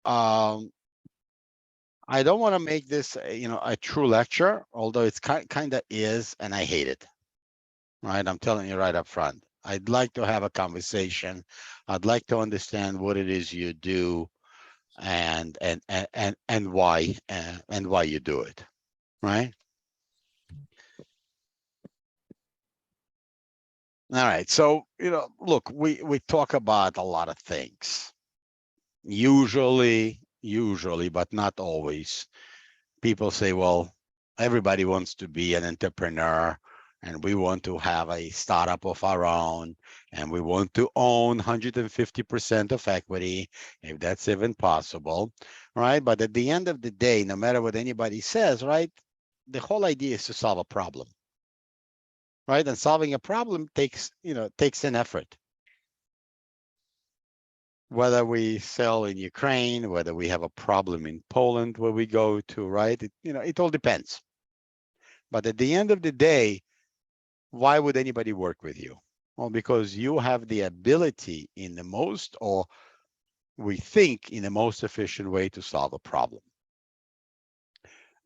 I don't want to make this, a true lecture, although it's kind of is, and I hate it. Right? I'm telling you right up front. I'd like to have a conversation. I'd like to understand what it is you do, and why you do it. Right? All right. So, look, we talk about a lot of things. Usually, but not always. People say, well, everybody wants to be an entrepreneur, and we want to have a startup of our own, and we want to own 150% of equity, if that's even possible, right? But at the end of the day, no matter what anybody says, right, the whole idea is to solve a problem, right? And solving a problem takes an effort. Whether we sell in Ukraine, whether we have a problem in Poland where we go to, right? It all depends. But at the end of the day, why would anybody work with you? Well, because you have the ability in the most, or we think in the most efficient way to solve a problem.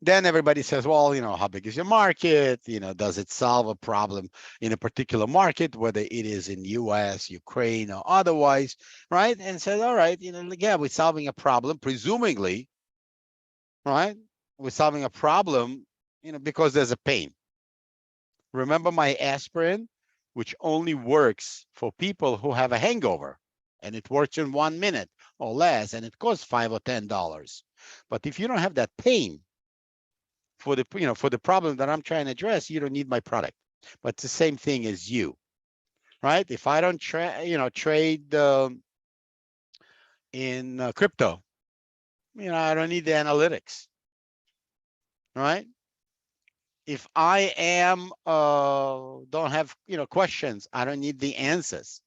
Then everybody says, well, how big is your market? Does it solve a problem in a particular market, whether it is in US, Ukraine, or otherwise, right? And says, all right, yeah, we're solving a problem, presumably, right? We're solving a problem, because there's a pain. Remember my aspirin, which only works for people who have a hangover, and it works in 1 minute or less, and it costs $5 or $10. But if you don't have that pain for the problem that I'm trying to address, you don't need my product. But it's the same thing as you, right? If I don't trade in crypto, I don't need the analytics, right? If I don't have questions, I don't need the answers,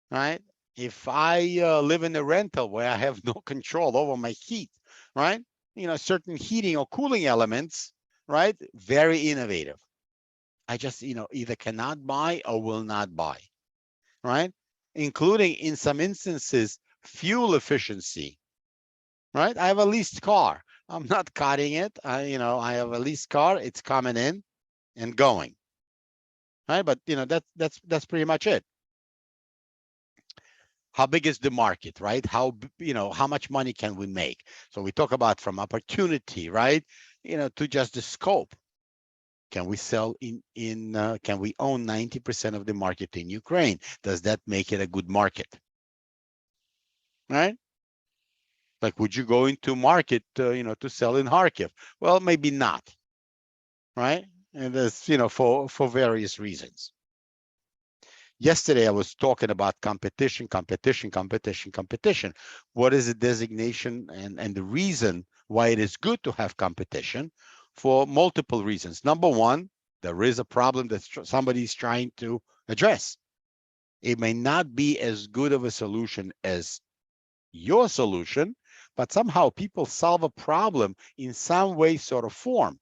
right? If I live in a rental where I have no control over my heat, right? Certain heating or cooling elements, right? Very innovative. I just either cannot buy or will not buy, right? Including in some instances fuel efficiency, right? I have a leased car. I'm not cutting it. I have a leased car. It's coming in and going, right? But that's pretty much it. How big is the market, right? How much money can we make? So we talk about from opportunity, right? To just the scope. Can we sell can we own 90% of the market in Ukraine? Does that make it a good market? Right? Like, would you go into market, to sell in Kharkiv? Well, maybe not, right? And that's, for various reasons. Yesterday, I was talking about competition. What is the designation and the reason why it is good to have competition? For multiple reasons. Number one, there is a problem that somebody's trying to address. It may not be as good of a solution as your solution, but somehow people solve a problem in some way, sort of form,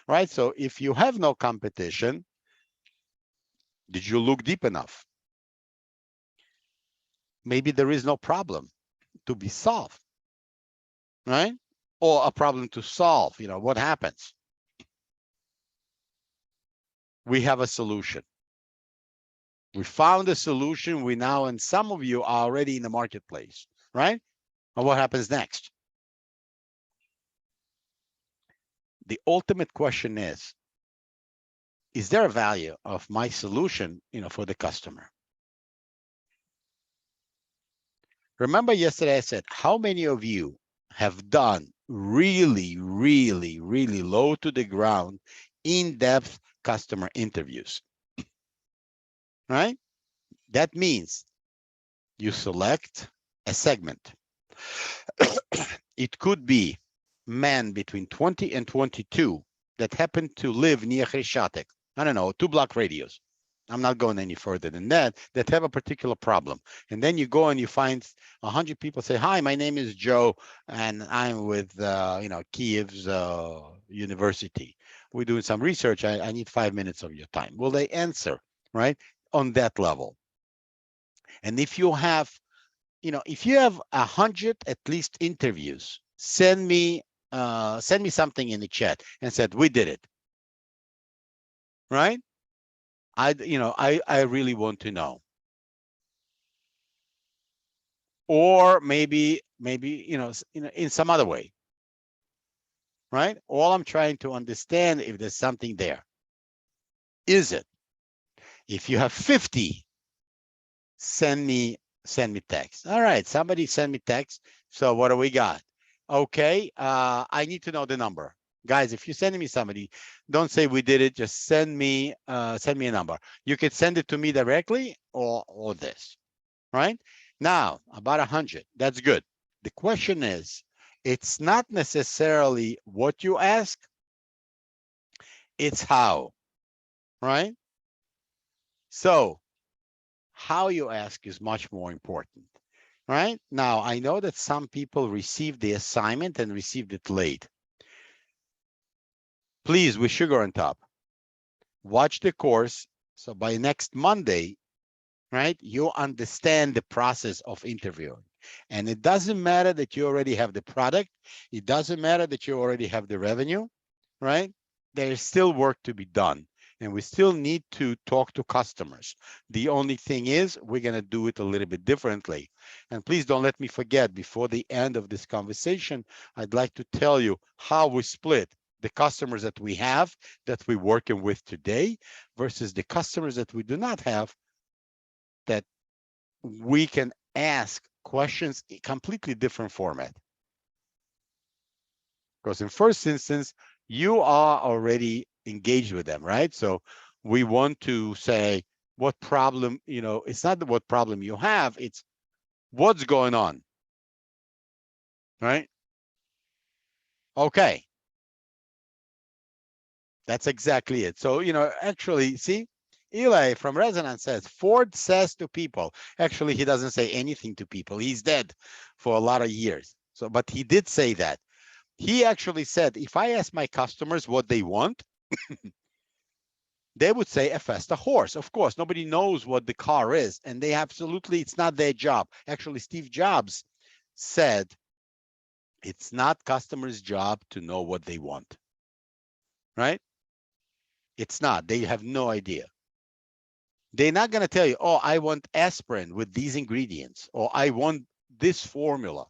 right? So if you have no competition, did you look deep enough? Maybe there is no problem to be solved, right? Or a problem to solve. What happens? We have a solution. We found a solution. We now, and some of you are already in the marketplace, right? And what happens next? The ultimate question is there a value of my solution, for the customer? Remember yesterday I said, how many of you have done really, really, really low to the ground, in-depth customer interviews? Right? That means you select a segment. It could be men between 20 and 22 that happen to live near Chreshatek. I don't know, 2-block radius. I'm not going any further than that have a particular problem. And then you go and you find 100 people say, hi, my name is Joe, and I'm with, Kiev's university. We're doing some research. I need 5 minutes of your time. Will they answer, right? On that level. And if you have, if you have 100 at least interviews, send me something in the chat and said, we did it. Right? I really want to know. Or maybe, in some other way. Right? All I'm trying to understand if there's something there. Is it? If you have 50, send me text. All right, somebody send me text. So what do we got? Okay, I need to know the number. Guys, if you're sending me somebody, don't say we did it, just send me a number. You could send it to me directly or this, right? Now, about 100, that's good. The question is, it's not necessarily what you ask, it's how, right? So how you ask is much more important, right? Now, I know that some people received the assignment and received it late. Please, with sugar on top, watch the course. So by next Monday, right, you understand the process of interviewing. And it doesn't matter that you already have the product. It doesn't matter that you already have the revenue, right? There's still work to be done. And we still need to talk to customers. The only thing is we're going to do it a little bit differently. And please don't let me forget, before the end of this conversation, I'd like to tell you how we split the customers that we have, that we're working with today, versus the customers that we do not have, that we can ask questions in completely different format. Because in first instance, you are already engaged with them, right? So we want to say what problem, it's not what problem you have, it's what's going on, right? Okay. That's exactly it. So, actually, see, Eli from Resonance says, Ford says to people, actually, he doesn't say anything to people. He's dead for a lot of years. So, but he did say that. He actually said, if I ask my customers what they want, they would say a faster horse. Of course, nobody knows what the car is, and they absolutely, it's not their job. Actually, Steve Jobs said, it's not customers' job to know what they want, right? It's not. They have no idea. They're not going to tell you, oh, I want aspirin with these ingredients, or I want this formula.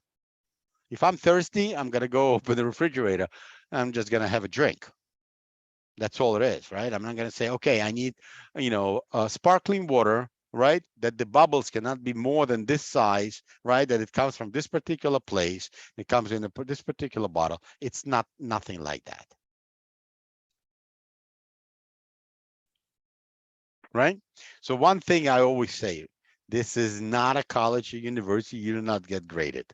If I'm thirsty, I'm going to go open the refrigerator. I'm just going to have a drink. That's all it is, right? I'm not going to say, okay, I need, sparkling water, right? That the bubbles cannot be more than this size, right? That it comes from this particular place. It comes in this particular bottle. It's nothing like that. Right? So one thing I always say, this is not a college or university. You do not get graded,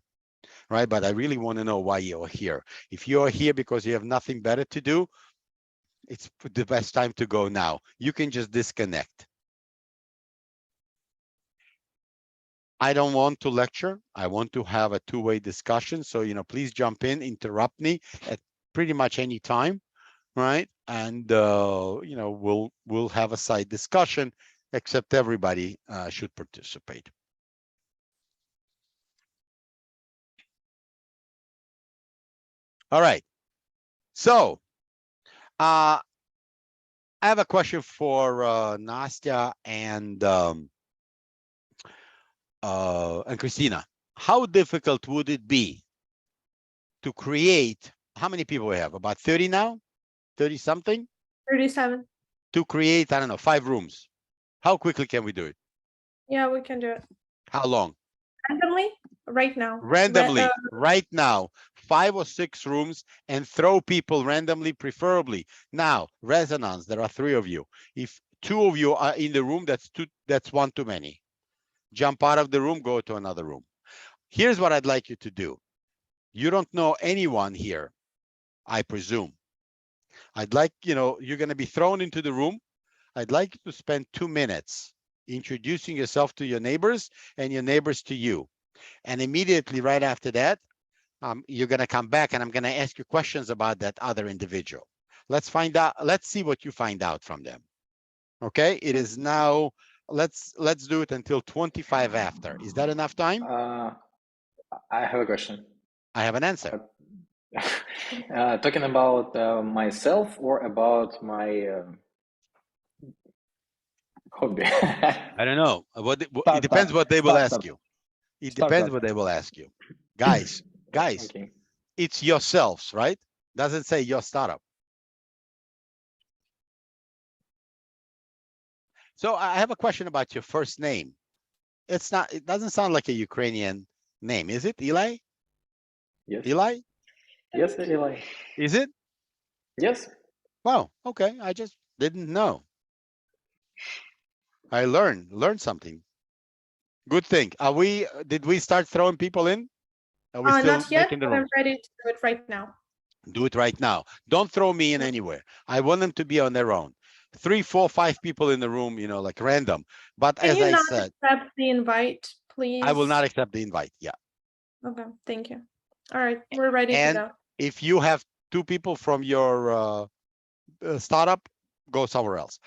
right? But I really want to know why you're here. If you're here because you have nothing better to do, it's the best time to go now. You can just disconnect. I don't want to lecture. I want to have a two-way discussion. So, please jump in, interrupt me at pretty much any time, right? And, we'll have a side discussion, except everybody should participate. All right. So, I have a question for Nastya and Christina. How difficult would it be to create, how many people we have? About 30 now? 30 something? 37. To create, I don't know, 5 rooms. How quickly can we do it? Yeah, we can do it. How long? Randomly, right now. Randomly, right now, 5 or 6 rooms, and throw people randomly, preferably. Now, Resonance, there are 3 of you. If 2 of you are in the room, that's 1 too many. Jump out of the room, go to another room. Here's what I'd like you to do. You don't know anyone here, I presume. I'd like, you're going to be thrown into the room. I'd like you to spend 2 minutes introducing yourself to your neighbors and your neighbors to you. And immediately right after that, you're going to come back and I'm going to ask you questions about that other individual. Let's find out. Let's see what you find out from them. Okay. It is now let's do it until 25 after. Is that enough time? I have a question. I have an answer. Talking about myself or about my hobby? I don't know. It Start, depends start, what they will start, ask start. you. It Start, depends start. what they will ask you. Guys, Okay. it's yourselves, right? Doesn't say your startup. So I have a question about your first name. It doesn't sound like a Ukrainian name, is it, Eli? Yes. Eli? Yes, Eli. Is it? Yes. Wow, okay. I just didn't know. I learned something. Good thing. Did we start throwing people in? Are we still Not yet, making the but I'm room? ready to do it right now. Do it right now. Don't throw me in anywhere. I want them to be on their own. 3, 4, 5 people in the room, like random. But Can as you I not said, accept the invite, please? I will not accept the invite. Yeah. Okay, thank you. All right, we're ready to And go. if you have 2 people from your startup, go somewhere else.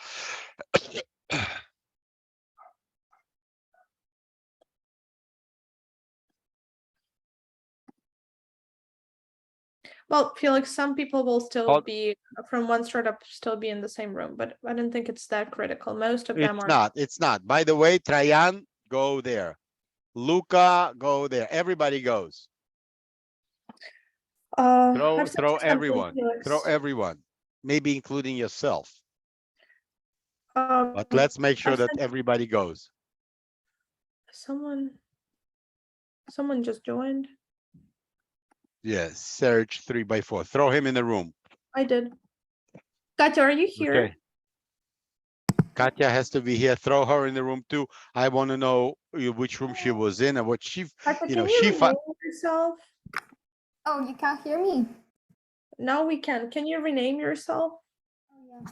Well, Felix, some people will still Hold- be from one startup still be in the same room, but I don't think it's that critical. Most of them It's are. not. It's not. By the way, Trajan, go there. Luca, go there. Everybody goes. I've Throw sent you something, everyone. Felix. Throw everyone, maybe including yourself. Um, But let's make sure I've that sent everybody goes. someone just joined. Yes, Serge 3x4. Throw him in the room. I did. Katya, are you here? Okay. Katya has to be here. Throw her in the room too. I want to know which room she was in and what she, Katya, you know, can you she rename yourself? Oh, you can't hear me? Now we can. Can you rename yourself? Oh,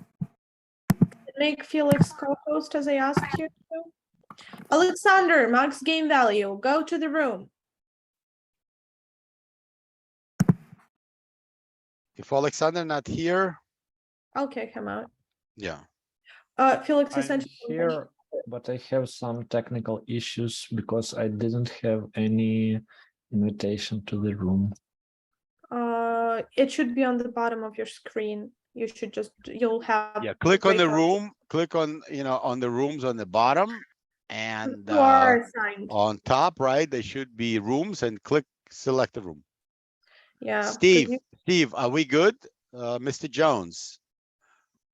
Make Felix co-host as I asked you to. Alexander, max game value. Go to the room. If Alexander not here, Okay, come out. yeah. Felix, I I'm sent you something. here, but I have some technical issues because I didn't have any invitation to the room. It should be on the bottom of your screen. You should you'll have. Yeah, click on the breakout. room, click on, on the rooms on the bottom and You are assigned. on top, right? There should be rooms and select the room. Yeah. 'cause Steve, are we good? Mr. Jones.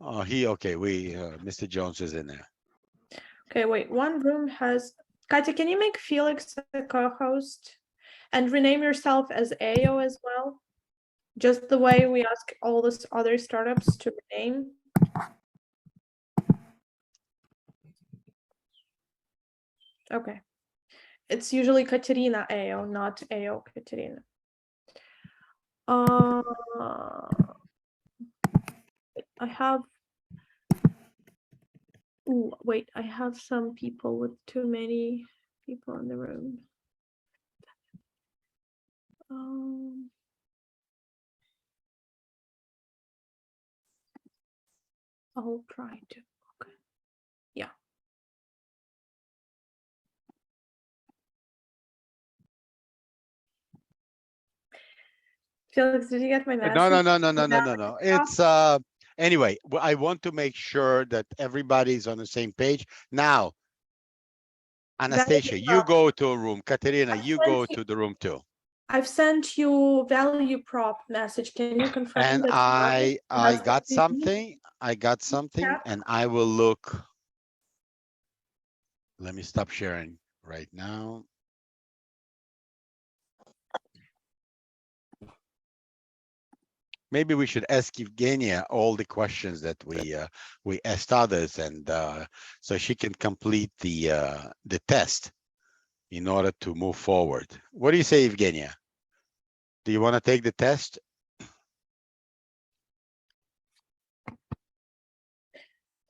Oh, Mr. Jones is in there. Okay, wait, one room has, Katya, can you make Felix a co-host and rename yourself as AO as well? Just the way we ask all these other startups to rename. Okay. It's usually Katerina AO, not AO Katerina. I have. Ooh, wait, I have some people with too many people in the room. I'll try to. Okay. Yeah. Felix, did you get my message? No. It's anyway, I want to make sure that everybody's on the same page. Now, Anastasia, you go to a room. Katerina, you go to the room too. I've sent you value prop message. Can you confirm? And that I got something. Yeah. And I will look. Let me stop sharing right now. Maybe we should ask Evgenia all the questions that we asked others, and so she can complete the test in order to move forward. What do you say, Evgenia? Do you want to take the test?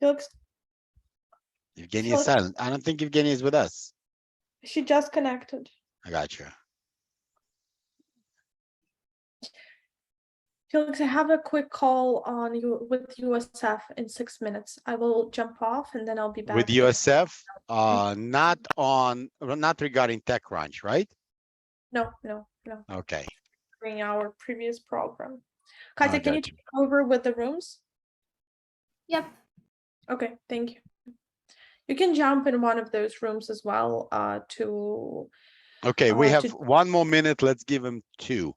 Felix, Evgenia is silent. I don't think Evgenia is with us. she just connected. I got you. Felix, I have a quick call on you with USF in 6 minutes. I will jump off and then I'll be back. With USF, not regarding TechCrunch, right? No. Okay. During our previous program. I Katya, can you got you. take over with the rooms? Yep. Okay, thank you. You can jump in one of those rooms as well to Okay, we have to- 1 more minute. Let's give him 2.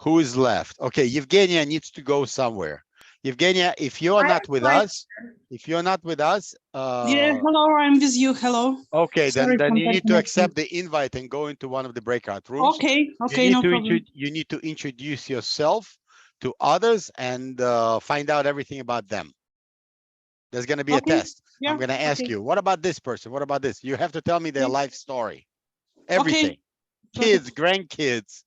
Who is left? Okay, Evgenia needs to go somewhere. Evgenia, if you're I not am with right us, Yeah, hello, I'm with you. Hello. okay, Sorry, then you contact need to connection. accept the invite and go into one of the breakout rooms. Okay, okay, no problem. You need to introduce yourself to others and find out everything about them. There's going to be a Okay, test. yeah, I'm going to ask okay. you, what about this person? What about this? You have to tell me their Okay. life story. Everything. Got Kids, it. grandkids,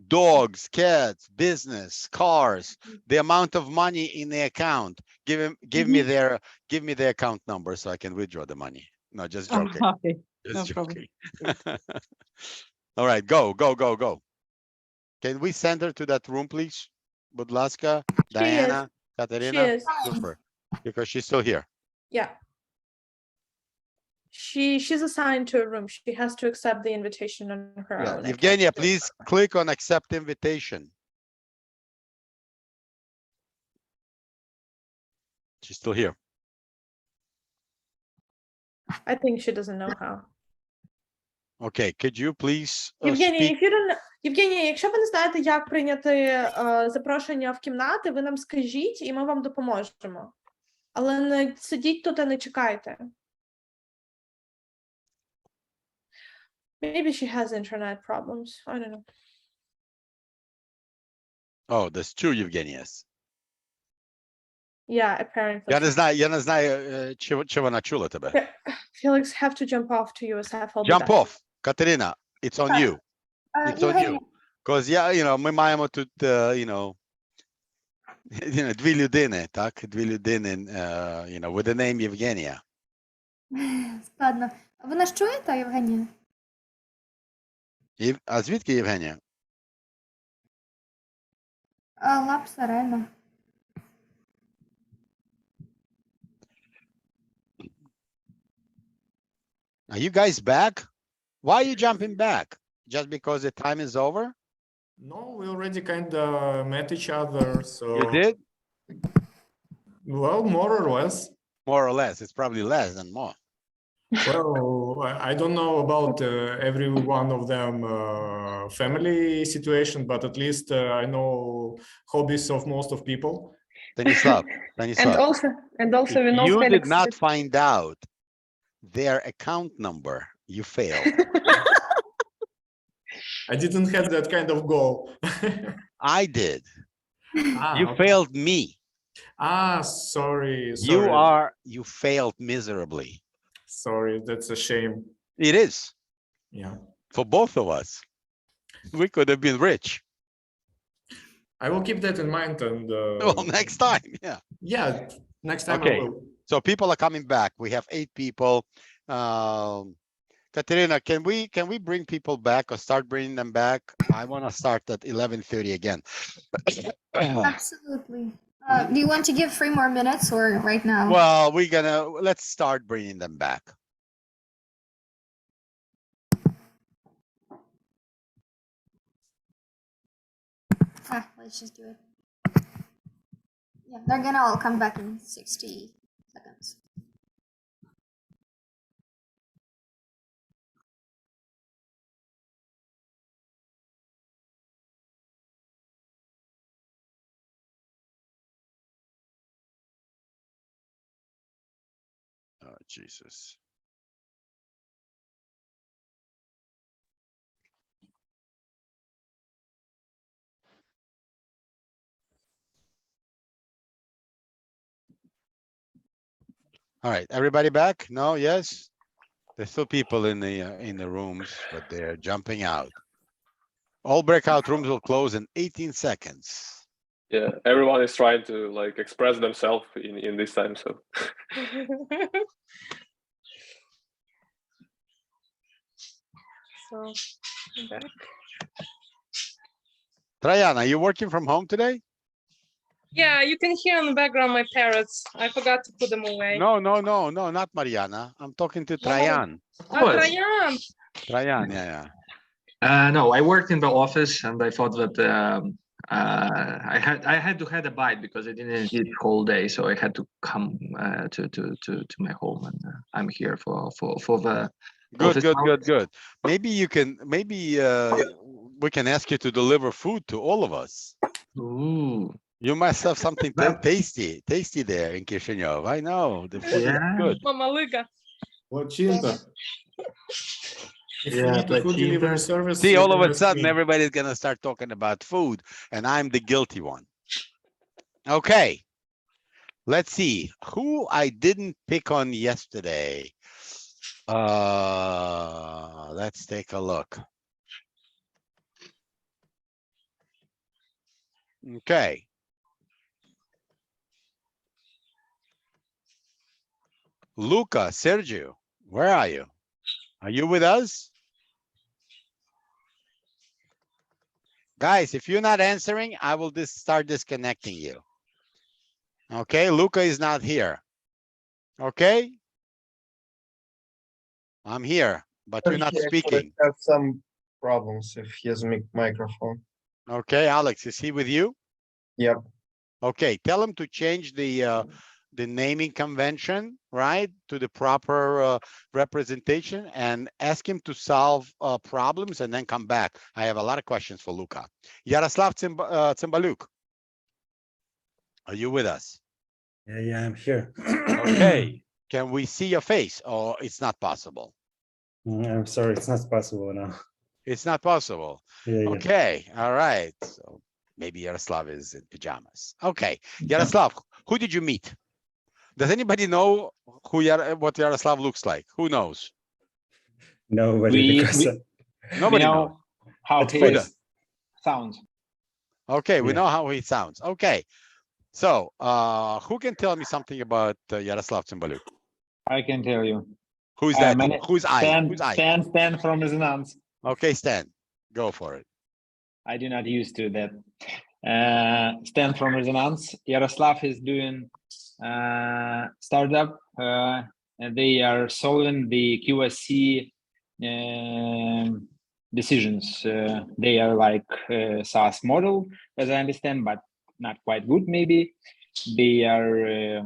dogs, cats, business, cars, the amount of money in the account. Give me their account number so I can withdraw the money. No, just joking. Okay, Just no problem. joking. All right, go. Can we send her to that room, please? Budlaska, Diana, She Katerina, is. super, because she's still here. Yeah. She's assigned to a room. She has to accept the invitation on her Yeah, own. I can't Evgenia, do it. please click on accept invitation. She's still here. I think she doesn't know how. Okay, could you please Євгенія, speak? if you don't... Євгенія, якщо ви не знаєте, як прийняти запрошення в кімнати, ви нам скажіть, і ми вам допоможемо. Але не сидіть тут і не чекайте. Maybe she has internet problems. I don't know. Oh, there's 2 Evgenias. Yeah, apparently. Я не знаю, чи вона чула тебе. Felix, have to jump off to USF. I'll be Jump back. off, Katerina, it's on you. It's on you. Because, ми маємо тут, дві людини, так? Дві людини, with the name Evgenia. Складно. Ви нас чуєте, Євгенія? А звідки Євгенія? Лапс Арена. Are you guys back? Why are you jumping back? Just because the time is over? No, we already kind of met each other, so You did? well, more or less. More or less. It's probably less than more. Well, I don't know about every one of them family situation, but at least I know hobbies of most of people. Stanislav, And also we know you Felix did not is- find out their account number. You failed. I didn't have that kind of goal. I did. Ah, You okay. failed me. Sorry. You failed miserably. Sorry, that's a shame. It is Yeah. for both of us. We could have been rich. I will keep that in mind and Well, next time. Yeah. yeah, next time Okay. I will. So people are coming back. We have 8 people. Katerina, can we bring people back or start bringing them back? I want to start at 11:30 again. Absolutely. Do you want to give 3 more minutes or right now? Well, let's start bringing them back. Let's just do it. Yeah, they're gonna all come back in 60 seconds. Oh, Jesus. All right, everybody back? No, yes? There's still people in the rooms, but they're jumping out. All breakout rooms will close in 18 seconds. Yeah, everyone is trying to like express themselves in this time, so So, I'm back. Trajan, are you working from home today? Yeah, you can hear in the background my parrots. I forgot to put them away. No, not Mariana. I'm talking to Trajan. Ah, Trajan. Trajan, yeah. No, I worked in the office, and I thought that I had to have a bite because I didn't eat whole day, so I had to come to my home, and I'm here for the office hours. Good. Maybe we can ask you to deliver food to all of us. Ooh, You must have something tasty there in Kishinev. I know the food is Yeah. good. Mama Liga. Плачинта. If you Yeah, need a food Плачинта. delivery service, See, you all can of a ask sudden, me. everybody's gonna start talking about food, and I'm the guilty one. Okay, let's see who I didn't pick on yesterday. Let's take a look. Okay. Luca, Sergio, where are you? Are you with us? Guys, if you're not answering, I will start disconnecting you. Okay, Luca is not here. Okay? I'm here, but you're not speaking. Have some problems if his microphone. Okay, Alex, is he with you? Yep. Okay, tell him to change the naming convention, right, to the proper representation, and ask him to solve problems and then come back. I have a lot of questions for Luca. Yaroslav Cymbaluk, are you with us? Yeah, I'm here. Okay, can we see your face, or it's not possible? I'm sorry, it's not possible now. It's not possible. Yeah. Okay, all right. So maybe Yaroslav is in pajamas. Okay, Yaroslav, who did you meet? Does anybody know what Yaroslav looks like? Who knows? Nobody, because Nobody knows. how he sounds. Okay, we Yeah. know how he sounds. Okay, so who can tell me something about Yaroslav Cymbaluk? I can tell you. Who's that? my name- Who's I? Stan, Who's I? Stan from Resonance. Okay, Stan, go for it. I do not used to that. Stan from Resonance. Yaroslav is doing startup, and they are solving the QSC decisions. They are like SaaS model, as I understand, but not quite good. Maybe they are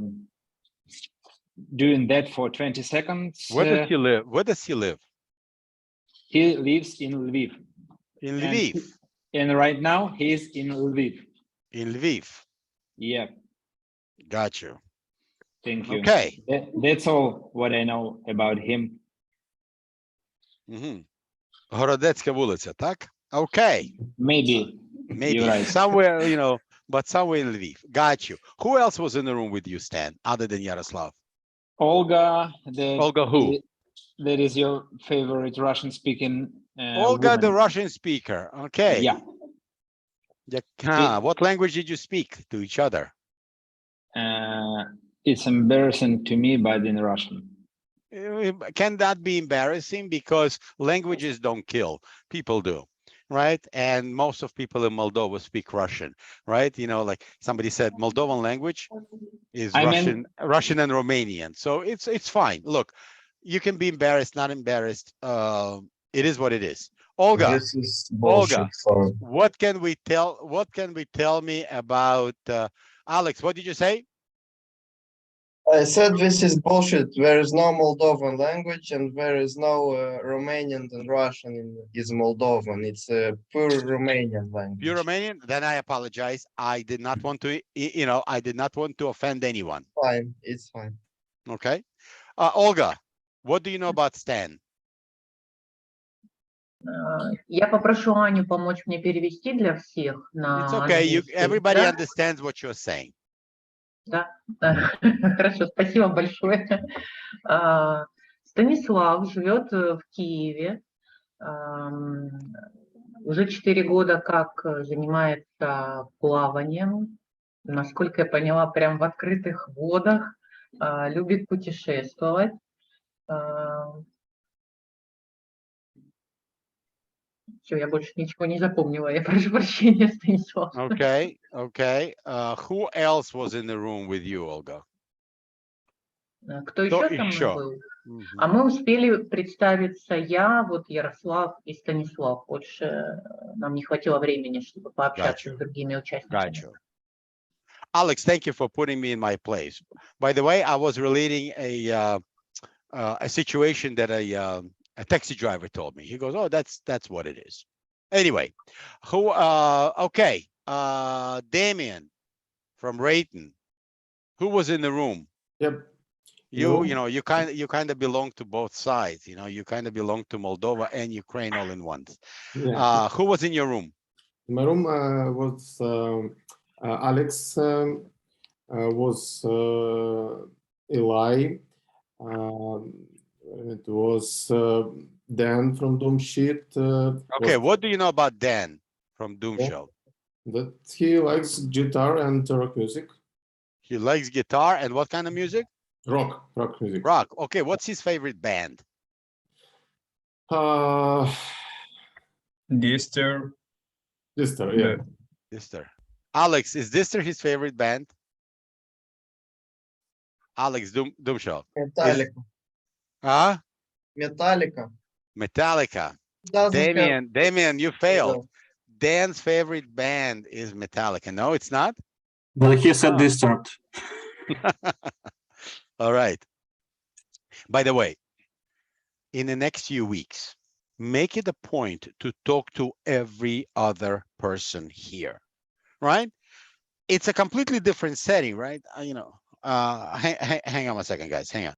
doing that for 20 seconds. Where does he live? Where does he live? He lives in Lviv. In Lviv. And right now he's in Lviv. In Lviv. Yeah. Got you. Thank you. Okay. That's all what I know about him. Городецька вулиця, так? Okay. Maybe. Maybe You're right. somewhere, but somewhere in Lviv. Got you. Who else was in the room with you, Stan, other than Yaroslav? Olga. Olga who? That is your favorite Russian speaking Olga, woman. the Russian speaker. Okay. Yeah. What language did you speak to each other? It's embarrassing to me, but in Russian. Can that be embarrassing? Because languages don't kill, people do, right? And most of people in Moldova speak Russian, right? Like somebody said, Moldovan language is Russian and Romanian. So it's fine. Look, you can be embarrassed, not embarrassed. It is what it is. Olga, This is bullshit. Olga, what can we tell me about Alex? What did you say? I said this is bullshit. There is no Moldovan language and there is no Romanian and Russian is Moldovan. It's a pure Romanian language. Pure Romanian? Then I apologize. I did not want to, I did not want to offend anyone. Fine, it's fine. Okay. Olga, what do you know about Stan? Я попрошу Аню помочь мне перевести для всех на It's okay. английский. Everybody Да? understands what you're saying. Да, хорошо, спасибо большое. Станислав живет в Киеве. Уже 4 года как занимается плаванием. Насколько я поняла, прям в открытых водах. Любит путешествовать. Все, я больше ничего не запомнила. Я прошу прощения, Станислав. Okay, okay. Who else was in the room with you, Olga? Кто еще со мной был? А мы успели представиться я, вот Ярослав и Станислав. Больше нам не хватило времени, чтобы пообщаться с другими участниками. Gotcha. Alex, thank you for putting me in my place. By the way, I was relating a situation that a taxi driver told me. He goes, "Oh, that's what it is." Anyway, who? Okay, Damien from Rayton. Who was in the room? Yep. You know, you kind of belong to both sides. You know, you kind of belong to Moldova and Ukraine all in once. Yeah. Who was in your room? In my room was Alex, was Eli, it was Dan from Doom Sheet. Okay, what do you know about Dan from Doom Show? That he likes guitar and rock music. He likes guitar and what kind of music? Rock music. Rock. Okay, what's his favorite band? Dister, yeah. Dister. Alex, is Dister his favorite band? Alex Doom Show. Metallica. Huh? Metallica. Metallica. Doesn't have- Damien, you failed. Dan's favorite band is Metallica. No, it's not? But he said Disturbed. All right. By the way, in the next few weeks, make it a point to talk to every other person here, right? It's a completely different setting, right? You know, hang on a second, guys. Hang on.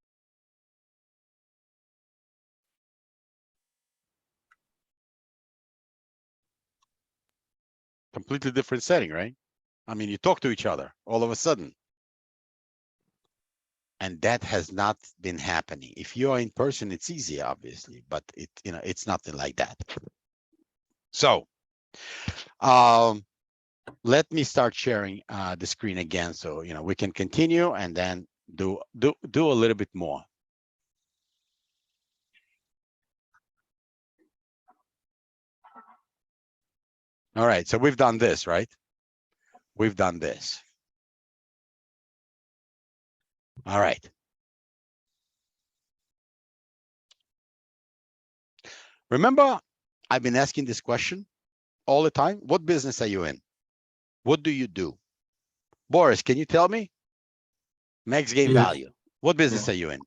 Completely different setting, right? I mean, you talk to each other all of a sudden. And that has not been happening. If you are in person, it's easy, obviously, but it's nothing like that. So let me start sharing the screen again, so we can continue and then do a little bit more. All right, so we've done this, right? We've done this. All right. Remember, I've been asking this question all the time. What business are you in? What do you do? Boris, can you tell me? Max Game Value. What business are you in?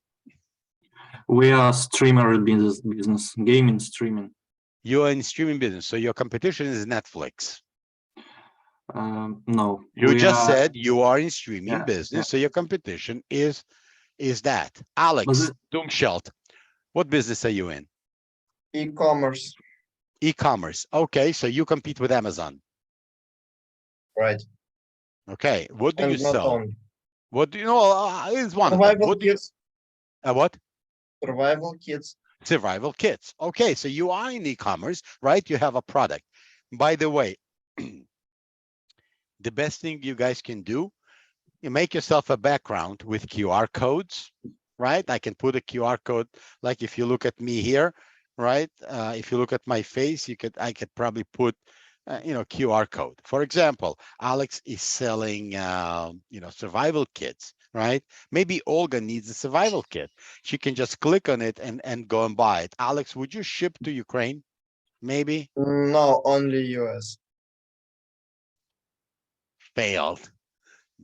We are streamer business, gaming streaming. You are in streaming business, so your competition is Netflix. No. You just said you are in streaming business, so your competition is that. Alex Doomschelt, what business are you in? E-commerce. E-commerce. Okay, so you compete with Amazon. Right. Okay, what do you And not sell? only. What do you know? Is one of them. Survival What do you? kits. What? Survival kits. Survival kits. Okay, so you are in e-commerce, right? You have a product. By the way, the best thing you guys can do, you make yourself a background with QR codes, right? I can put a QR code, like if you look at me here, right? If you look at my face, I could probably put, QR code. For example, Alex is selling, survival kits, right? Maybe Olga needs a survival kit. She can just click on it and go and buy it. Alex, would you ship to Ukraine? Maybe? No, only US. Failed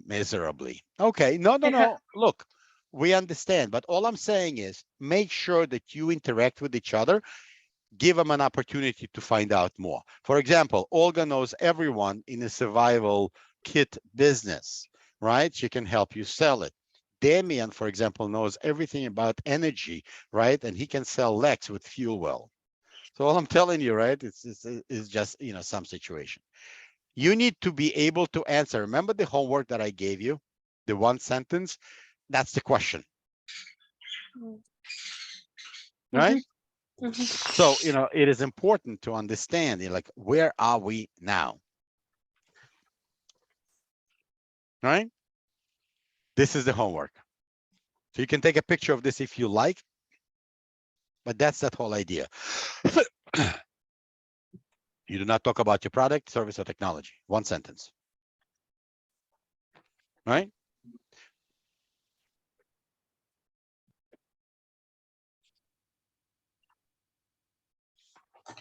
miserably. Okay, no. Look, we understand, but all I'm saying is make sure that you interact with each other. Give them an opportunity to find out more. For example, Olga knows everyone in the survival kit business, right? She can help you sell it. Damien, for example, knows everything about energy, right? And he can sell Lex with fuel well. So all I'm telling you, right, it's just, some situation. You need to be able to answer. Remember the homework that I gave you? The one sentence? That's the question. Right? So, it is important to understand, like, where are we now? Right? This is the homework. So you can take a picture of this if you like, but that's that whole idea. You do not talk about your product, service, or technology. One sentence. Right?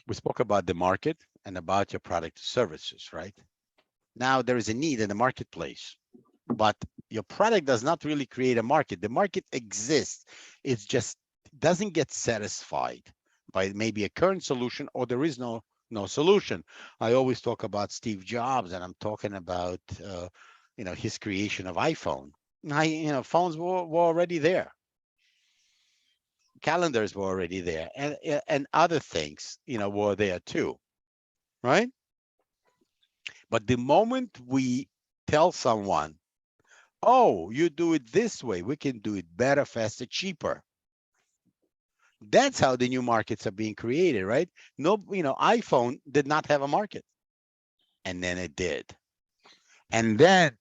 We spoke about the market and about your product services, right? Now there is a need in the marketplace, but your product does not really create a market. The market exists. It's just doesn't get satisfied by maybe a current solution, or there is no solution. I always talk about Steve Jobs, and I'm talking about his creation of iPhone. Phones were already there. Calendars were already there, and other things were there too, right? But the moment we tell someone, oh, you do it this way, we can do it better, faster, cheaper. That's how the new markets are being created, right? No, iPhone did not have a market, and then it did. And then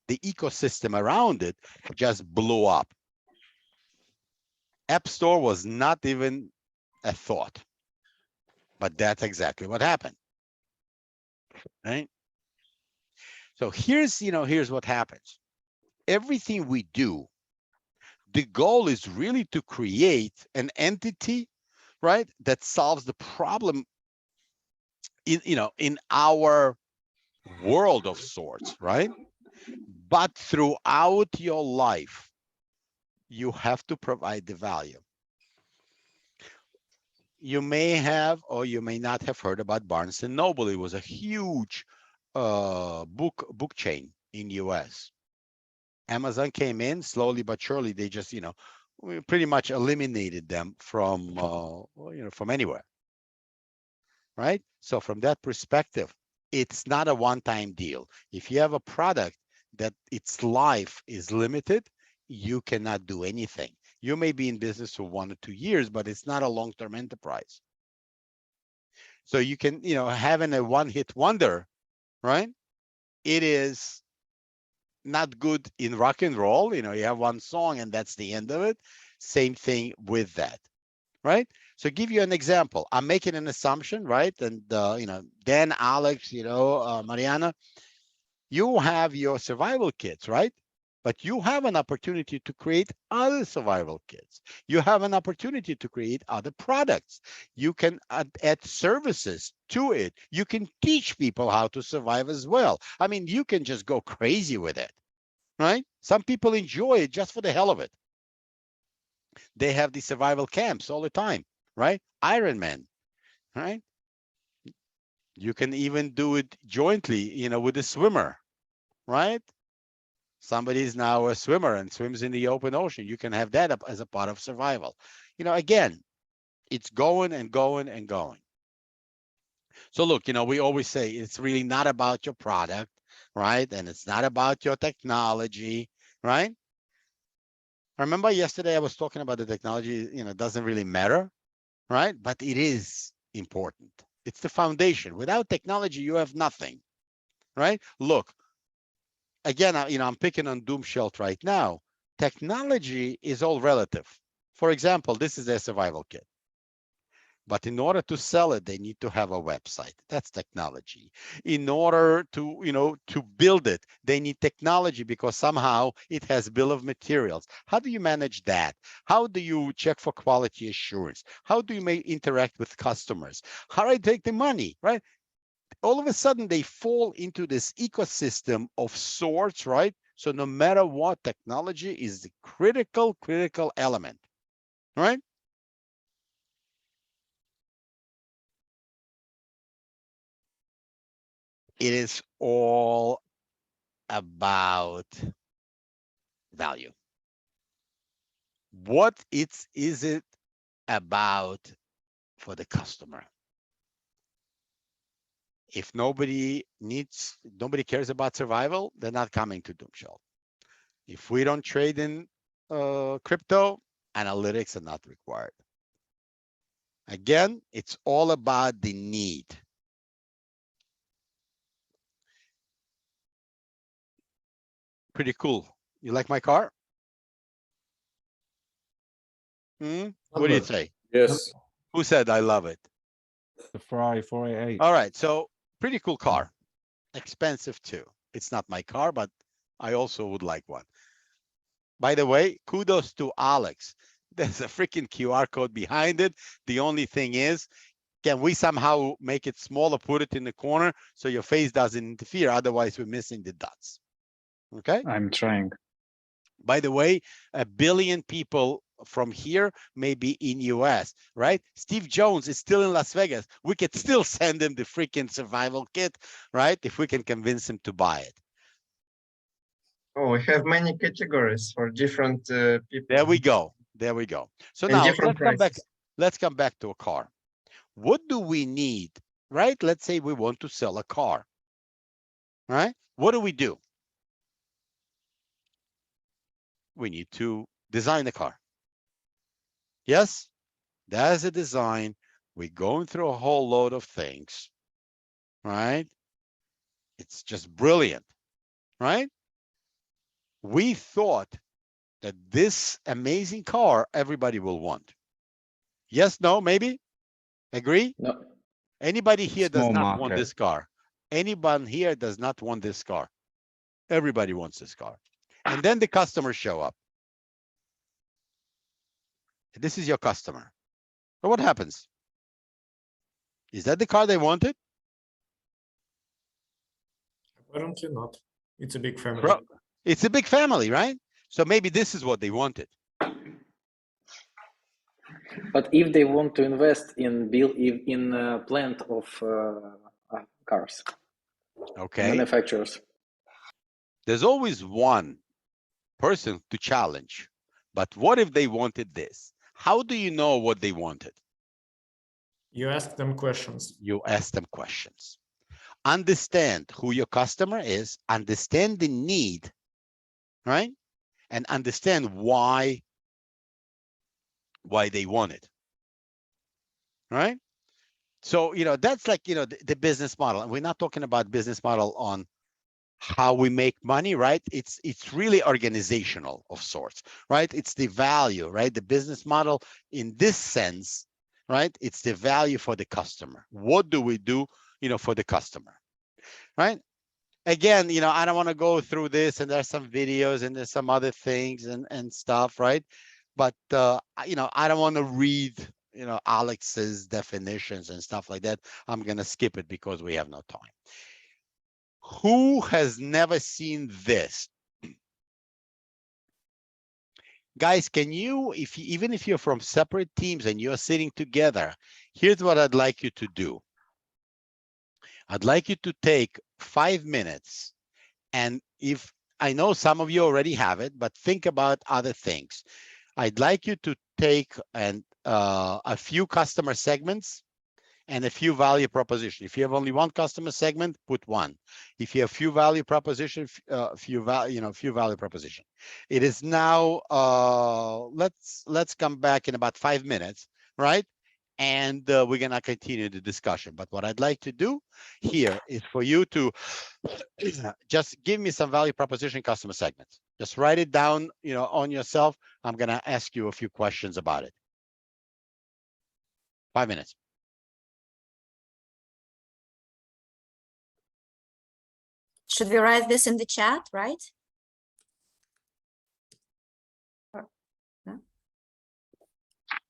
the ecosystem around it just blew up. App Store was not even a thought, but that's exactly what happened, right? So here's what happens. Everything we do, the goal is really to create an entity, right, that solves the problem in our world of sorts, right? But throughout your life, you have to provide the value. You may have or you may not have heard about Barnes & Noble. It was a huge book chain in US. Amazon came in slowly but surely. They just pretty much eliminated them from from anywhere, right? So from that perspective, it's not a one-time deal. If you have a product that its life is limited, you cannot do anything. You may be in business for 1 or 2 years, but it's not a long-term enterprise. So you can, having a one-hit wonder, right? It is not good in rock and roll. You have one song and that's the end of it. Same thing with that, right? So give you an example. I'm making an assumption, right? And Dan, Alex, Mariana, you have your survival kits, right? But you have an opportunity to create other survival kits. You have an opportunity to create other products. You can add services to it. You can teach people how to survive as well. I mean, you can just go crazy with it, right? Some people enjoy it just for the hell of it. They have these survival camps all the time, right? Ironman, right? You can even do it jointly, with a swimmer, right? Somebody is now a swimmer and swims in the open ocean. You can have that as a part of survival. Again, it's going and going and going. So look, we always say it's really not about your product, right? And it's not about your technology, right? Remember yesterday I was talking about the technology, doesn't really matter, right? But it is important. It's the foundation. Without technology, you have nothing, right? Look, again, I'm picking on Doomschild right now. Technology is all relative. For example, this is their survival kit. But in order to sell it, they need to have a website. That's technology. In order to, to build it, they need technology because somehow it has bill of materials. How do you manage that? How do you check for quality assurance? How do you interact with customers? How do I take the money, right? All of a sudden, they fall into this ecosystem of sorts, right? So no matter what, technology is the critical element, right? It is all about value. What is it about for the customer? If nobody cares about survival, they're not coming to Doomschild. If we don't trade in crypto, analytics are not required. Again, it's all about the need. Pretty cool. You like my car? What do you say? Yes. Who said I love it? The Ferrari 488. All right, so pretty cool car, expensive too. It's not my car, but I also would like one. By the way, kudos to Alex. There's a freaking QR code behind it. The only thing is, can we somehow make it smaller, put it in the corner so your face doesn't interfere? Otherwise, we're missing the dots. Okay. I'm trying. By the way, 1 billion people from here may be in US, right? Steve Jones is still in Las Vegas. We could still send him the freaking survival kit, right? If we can convince him to buy it. Oh, we have many categories for different people. There we go. There we go. So And now different let's come back to a car. What do we need, right? Let's say we want to sell a car, right? What do? We need to design the car. Yes, there's a design. We're going through a whole load of things, right? It's just brilliant, right? We thought that this amazing car everybody will want. Yes, no, maybe? Agree? No. Anybody here does Small not want market. this car? Anyone here does not want this car? Everybody wants this car. And then the customers show up. This is your customer. So what happens? Is that the car they wanted? Apparently not. It's a big family. Bro, it's a big family, right? So maybe this is what they wanted. But if they want to invest in plant of cars, Okay. manufacturers, There's always one person to challenge. But what if they wanted this? How do you know what they wanted? You ask them questions. You ask them questions. Understand who your customer is, understand the need, right? And understand why they want it, right? So, that's like, the business model. And we're not talking about business model on how we make money, right? It's really organizational of sorts, right? It's the value, right? The business model in this sense, right? It's the value for the customer. What do we do, for the customer, right? Again, I don't want to go through this, and there's some videos and there's some other things and stuff, right? But, I don't want to read, Alex's definitions and stuff like that. I'm going to skip it because we have no time. Who has never seen this? Guys, can you, even if you're from separate teams and you're sitting together, here's what I'd like you to do. I'd like you to take 5 minutes, and if I know some of you already have it, but think about other things. I'd like you to take a few customer segments and a few value proposition. If you have only one customer segment, put one. If you have few value proposition, few value proposition. It is now, let's come back in about 5 minutes, right? And we're gonna continue the discussion. But what I'd like to do here is for you to just give me some value proposition customer segments. Just write it down, on yourself. I'm gonna ask you a few questions about it. 5 minutes. Should we write this in the chat, right?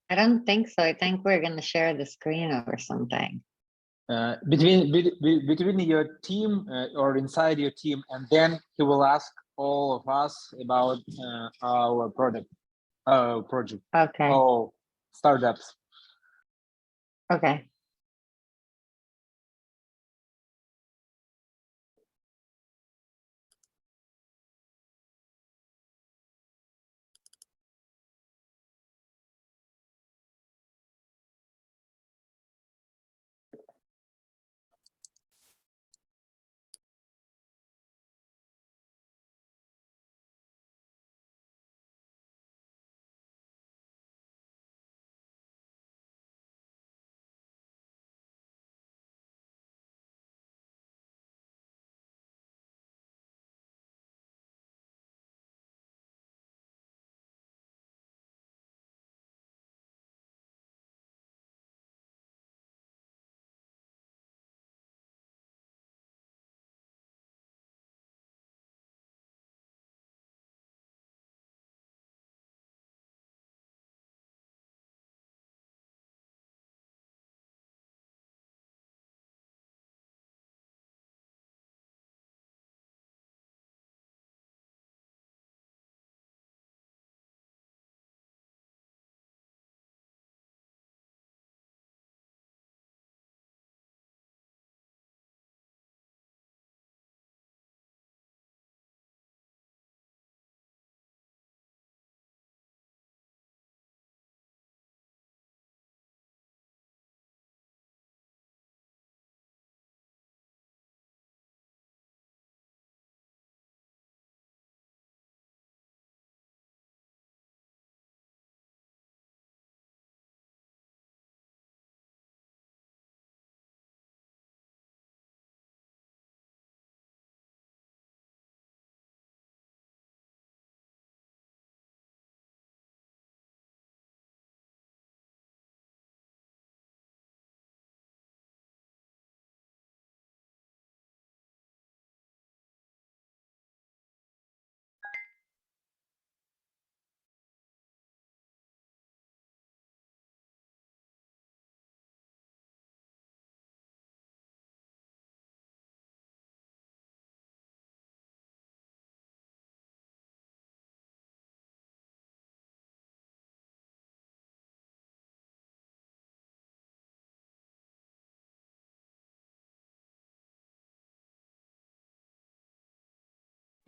I don't think so. I think we're going to share the screen or something. Between your team or inside your team, and then he will ask all of us about our project. Okay. Oh, startups. Okay.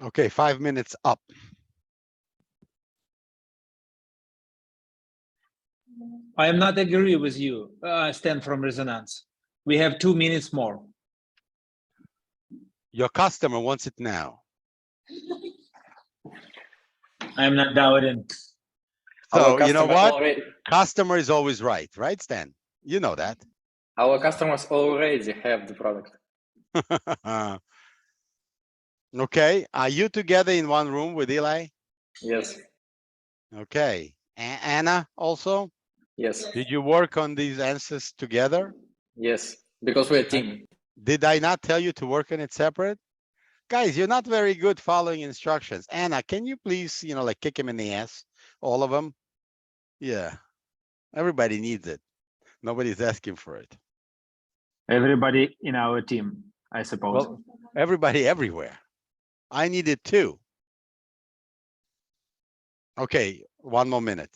Okay, 5 minutes up. I am not agree with you, Stan from Resonance. We have 2 minutes more. Your customer wants it now. I'm not doubting. So you know what? Already, Customer is always right, right, Stan? You know that. our customers already have the product. Okay, are you together in one room with Eli? Yes. Okay, Anna also? Yes. Did you work on these answers together? Yes. Because we're a team. Did I not tell you to work on it separate? Guys, you're not very good following instructions. Anna, can you please, like kick him in the ass? All of them? Yeah. Everybody needs it. Nobody's asking for it. Everybody in our team, I suppose. Well, everybody everywhere. I need it too. Okay, 1 more minute.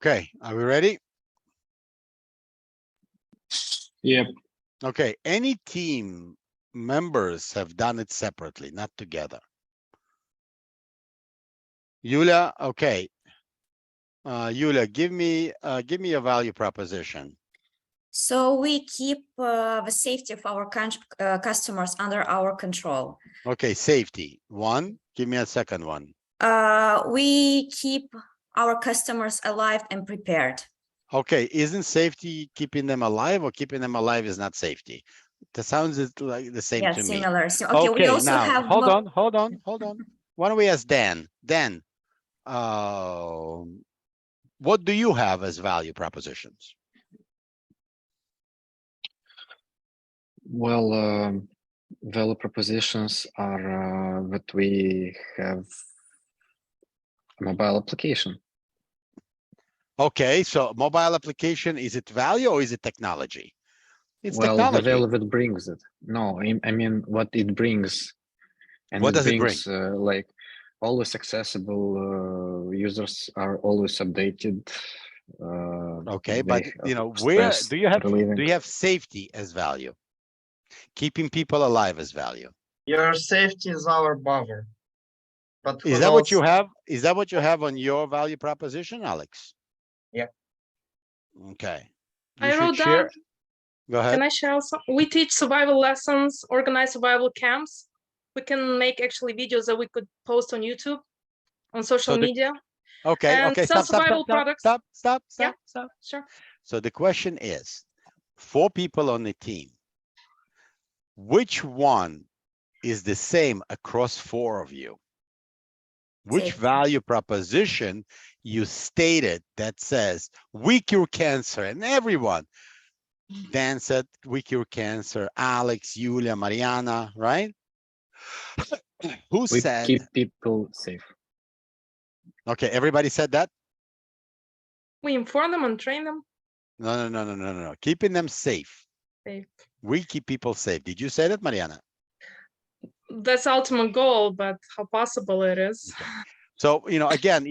Okay, are we ready? Yep. Okay, any team members have done it separately, not together. Yulia, okay. Yulia, give me a value proposition. So we keep the safety of our customers under our control. Okay, safety. 1, give me a second one. We keep our customers alive and prepared. Okay, isn't safety keeping them alive, or keeping them alive is not safety? That sounds like the same Yeah, to similar. me. So, okay, we also now, have hold on. Why don't we ask Dan? Dan, what do you have as value propositions? Well, value propositions are that we have a mobile application. Okay, so mobile application, is it value or is it technology? It's Well, technology. the value that brings it. No, I mean what it brings. And What does it bring? Like always accessible, users are always updated. Okay, they but have where stress do you relieving. have safety as value? Keeping people alive as value. Your safety is our buffer. But Is that what you have? Is that what you have on your value proposition, Alex? Yeah. Okay. I wrote down. Go ahead. Can I share also? We teach survival lessons, organize survival camps. We can make actually videos that we could post on YouTube, on social media. Okay, and okay, sell stop. Stop. Sure. So the question is, 4 people on the team, which one is the same across 4 of you? Which Safe. value proposition you stated that says we cure cancer, and everyone, Dan said we cure cancer, Alex, Julia, Mariana, right? Who We said? keep people safe. Okay, everybody said that? We inform them and train them. No. Keeping them safe. Safe. We keep people safe. Did you say that, Mariana? That's ultimate goal, but how possible it is. So, again,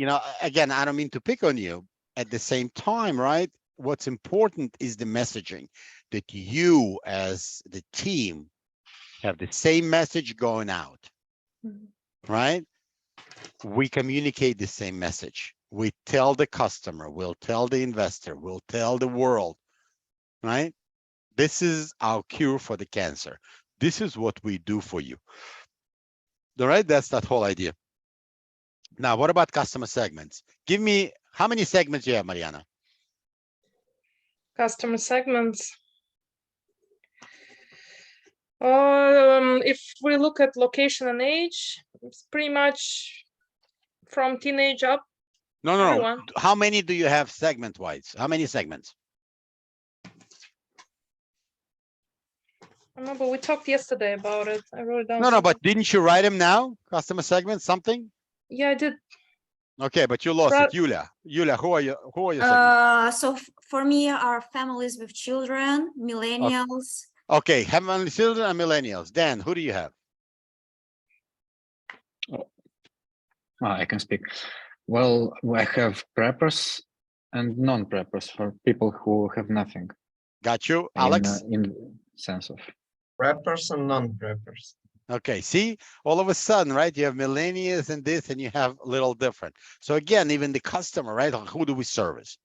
I don't mean to pick on you. At the same time, right? What's important is the messaging, that you as the team have the same message going out, right? We communicate the same message. We tell the customer, we'll tell the investor, we'll tell the world, right? This is our cure for the cancer. This is what we do for you. All right, that's that whole idea. Now, what about customer segments? Give me, how many segments you have, Mariana? Customer segments. If we look at location and age, it's pretty much from teenage up. No. Everyone. How many do you have segment-wise? How many segments? I remember we talked yesterday about it. I wrote it down. No, but didn't you write them now? Customer segments, something? Yeah, I did. Okay, but you lost it. Julia, who are you? Who are your segments? So for me, are families with children, millennials. Okay, family, children, and millennials. Dan, who do you have? I can speak. Well, I have preppers and non-preppers for people who have nothing. Got you, Alex? In sense of Preppers and non-preppers. Okay, see, all of a sudden, right? You have millennials and this, and you have a little different. So again, even the customer, right? Who do we service?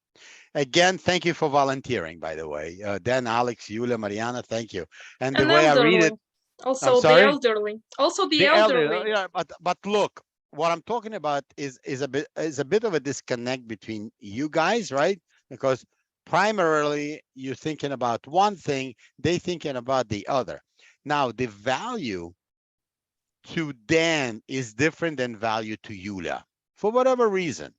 Again, thank you for volunteering, by the way. Dan, Alex, Julia, Mariana, thank you. And the way elderly. I read it. Also the elderly. Also the elderly. Yeah, but look, what I'm talking about is a bit of a disconnect between you guys, right? Because primarily you're thinking about one thing, they thinking about the other. Now the value to Dan is different than value to Julia for whatever reason.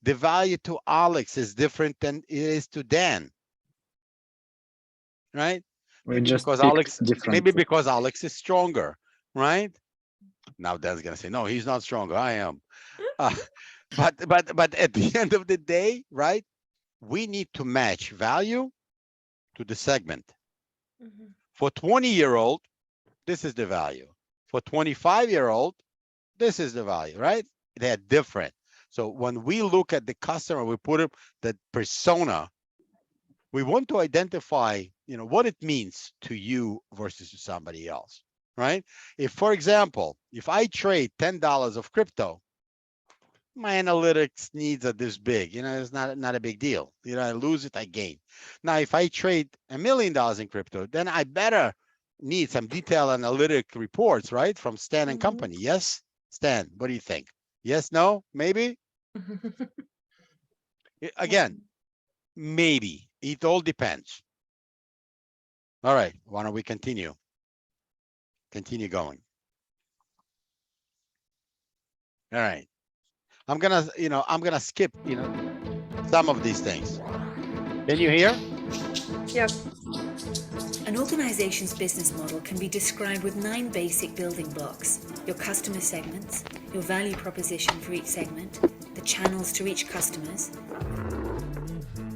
The value to Alex is different than it is to Dan, right? we just Because picked Alex, different. maybe because Alex is stronger, right? Now Dan's gonna say, no, he's not stronger, I am. But at the end of the day, right? We need to match value to the segment. For 20-year-old, this is the value. For 25-year-old, this is the value, right? They're different. So when we look at the customer, we put up the persona. We want to identify, what it means to you versus to somebody else, right? If, for example, if I trade $10 of crypto, my analytics needs are this big, it's not a big deal. I lose it, I gain. Now, if I trade $1 million in crypto, then I better need some detailed analytic reports, right? From Stan and company. Yes, Stan, what do you think? Yes, no, maybe? Again, maybe. It all depends. All right, why don't we continue? Continue going. All right. I'm gonna skip, some of these things. Can you hear? Yes. An organization's business model can be described with 9 basic building blocks: your customer segments, your value proposition for each segment, the channels to reach customers,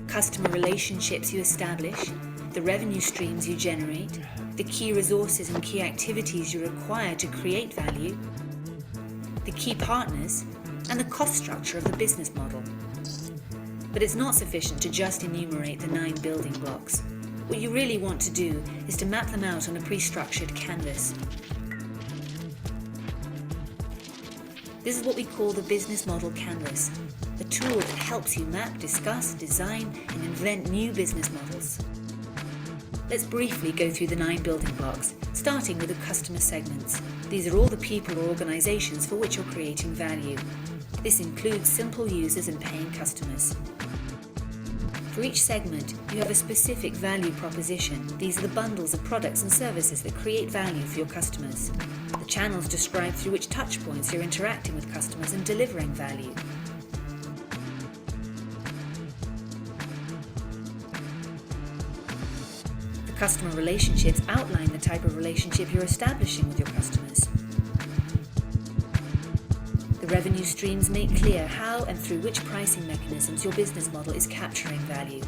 customer relationships you establish, the revenue streams you generate, the key resources and key activities you require to create value, the key partners, and the cost structure of the business model. But it's not sufficient to just enumerate the 9 building blocks. What you really want to do is to map them out on a pre-structured canvas. This is what we call the business model canvas, a tool that helps you map, discuss, design, and invent new business models. Let's briefly go through the 9 building blocks, starting with the customer segments. These are all the people or organizations for which you're creating value. This includes simple users and paying customers. For each segment, you have a specific value proposition. These are the bundles of products and services that create value for your customers. The Channels describe through which touch points you're interacting with customers and delivering value. The customer relationships outline the type of relationship you're establishing with your customers. The revenue streams make clear how and through which pricing mechanisms your business model is capturing value.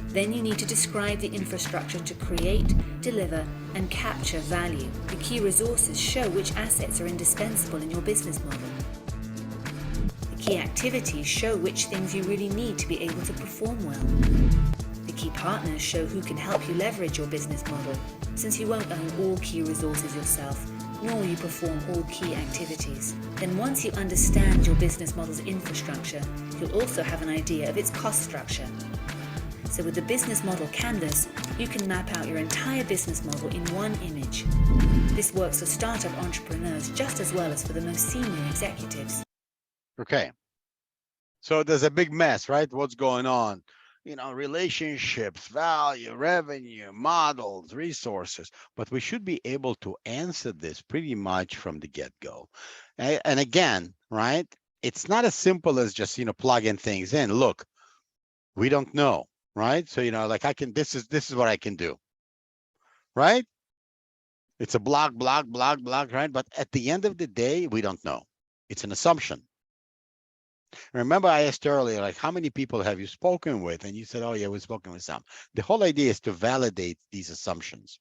Then you need to describe the infrastructure to create, deliver, and capture value. The key resources show which assets are indispensable in your business model. The key activities show which things you really need to be able to perform well. The key partners show who can help you leverage your business model, since you won't own all key resources yourself, nor will you perform all key activities. Then once you understand your business model's infrastructure, you'll also have an idea of its cost structure. So with the business model canvas, you can map out your entire business model in one image. This works for startup entrepreneurs just as well as for the most senior executives. Okay. So there's a big mess, right? What's going on? You know, relationships, value, revenue, models, resources. But we should be able to answer this pretty much from the get-go. And again, right? It's not as simple as just, plugging things in. Look, we don't know. Right? So, like this is what I can do. Right? It's a block, right? But at the end of the day, we don't know. It's an assumption. Remember, I asked earlier, like, how many people have you spoken with? And you said, oh, yeah, we've spoken with some. The whole idea is to validate these assumptions.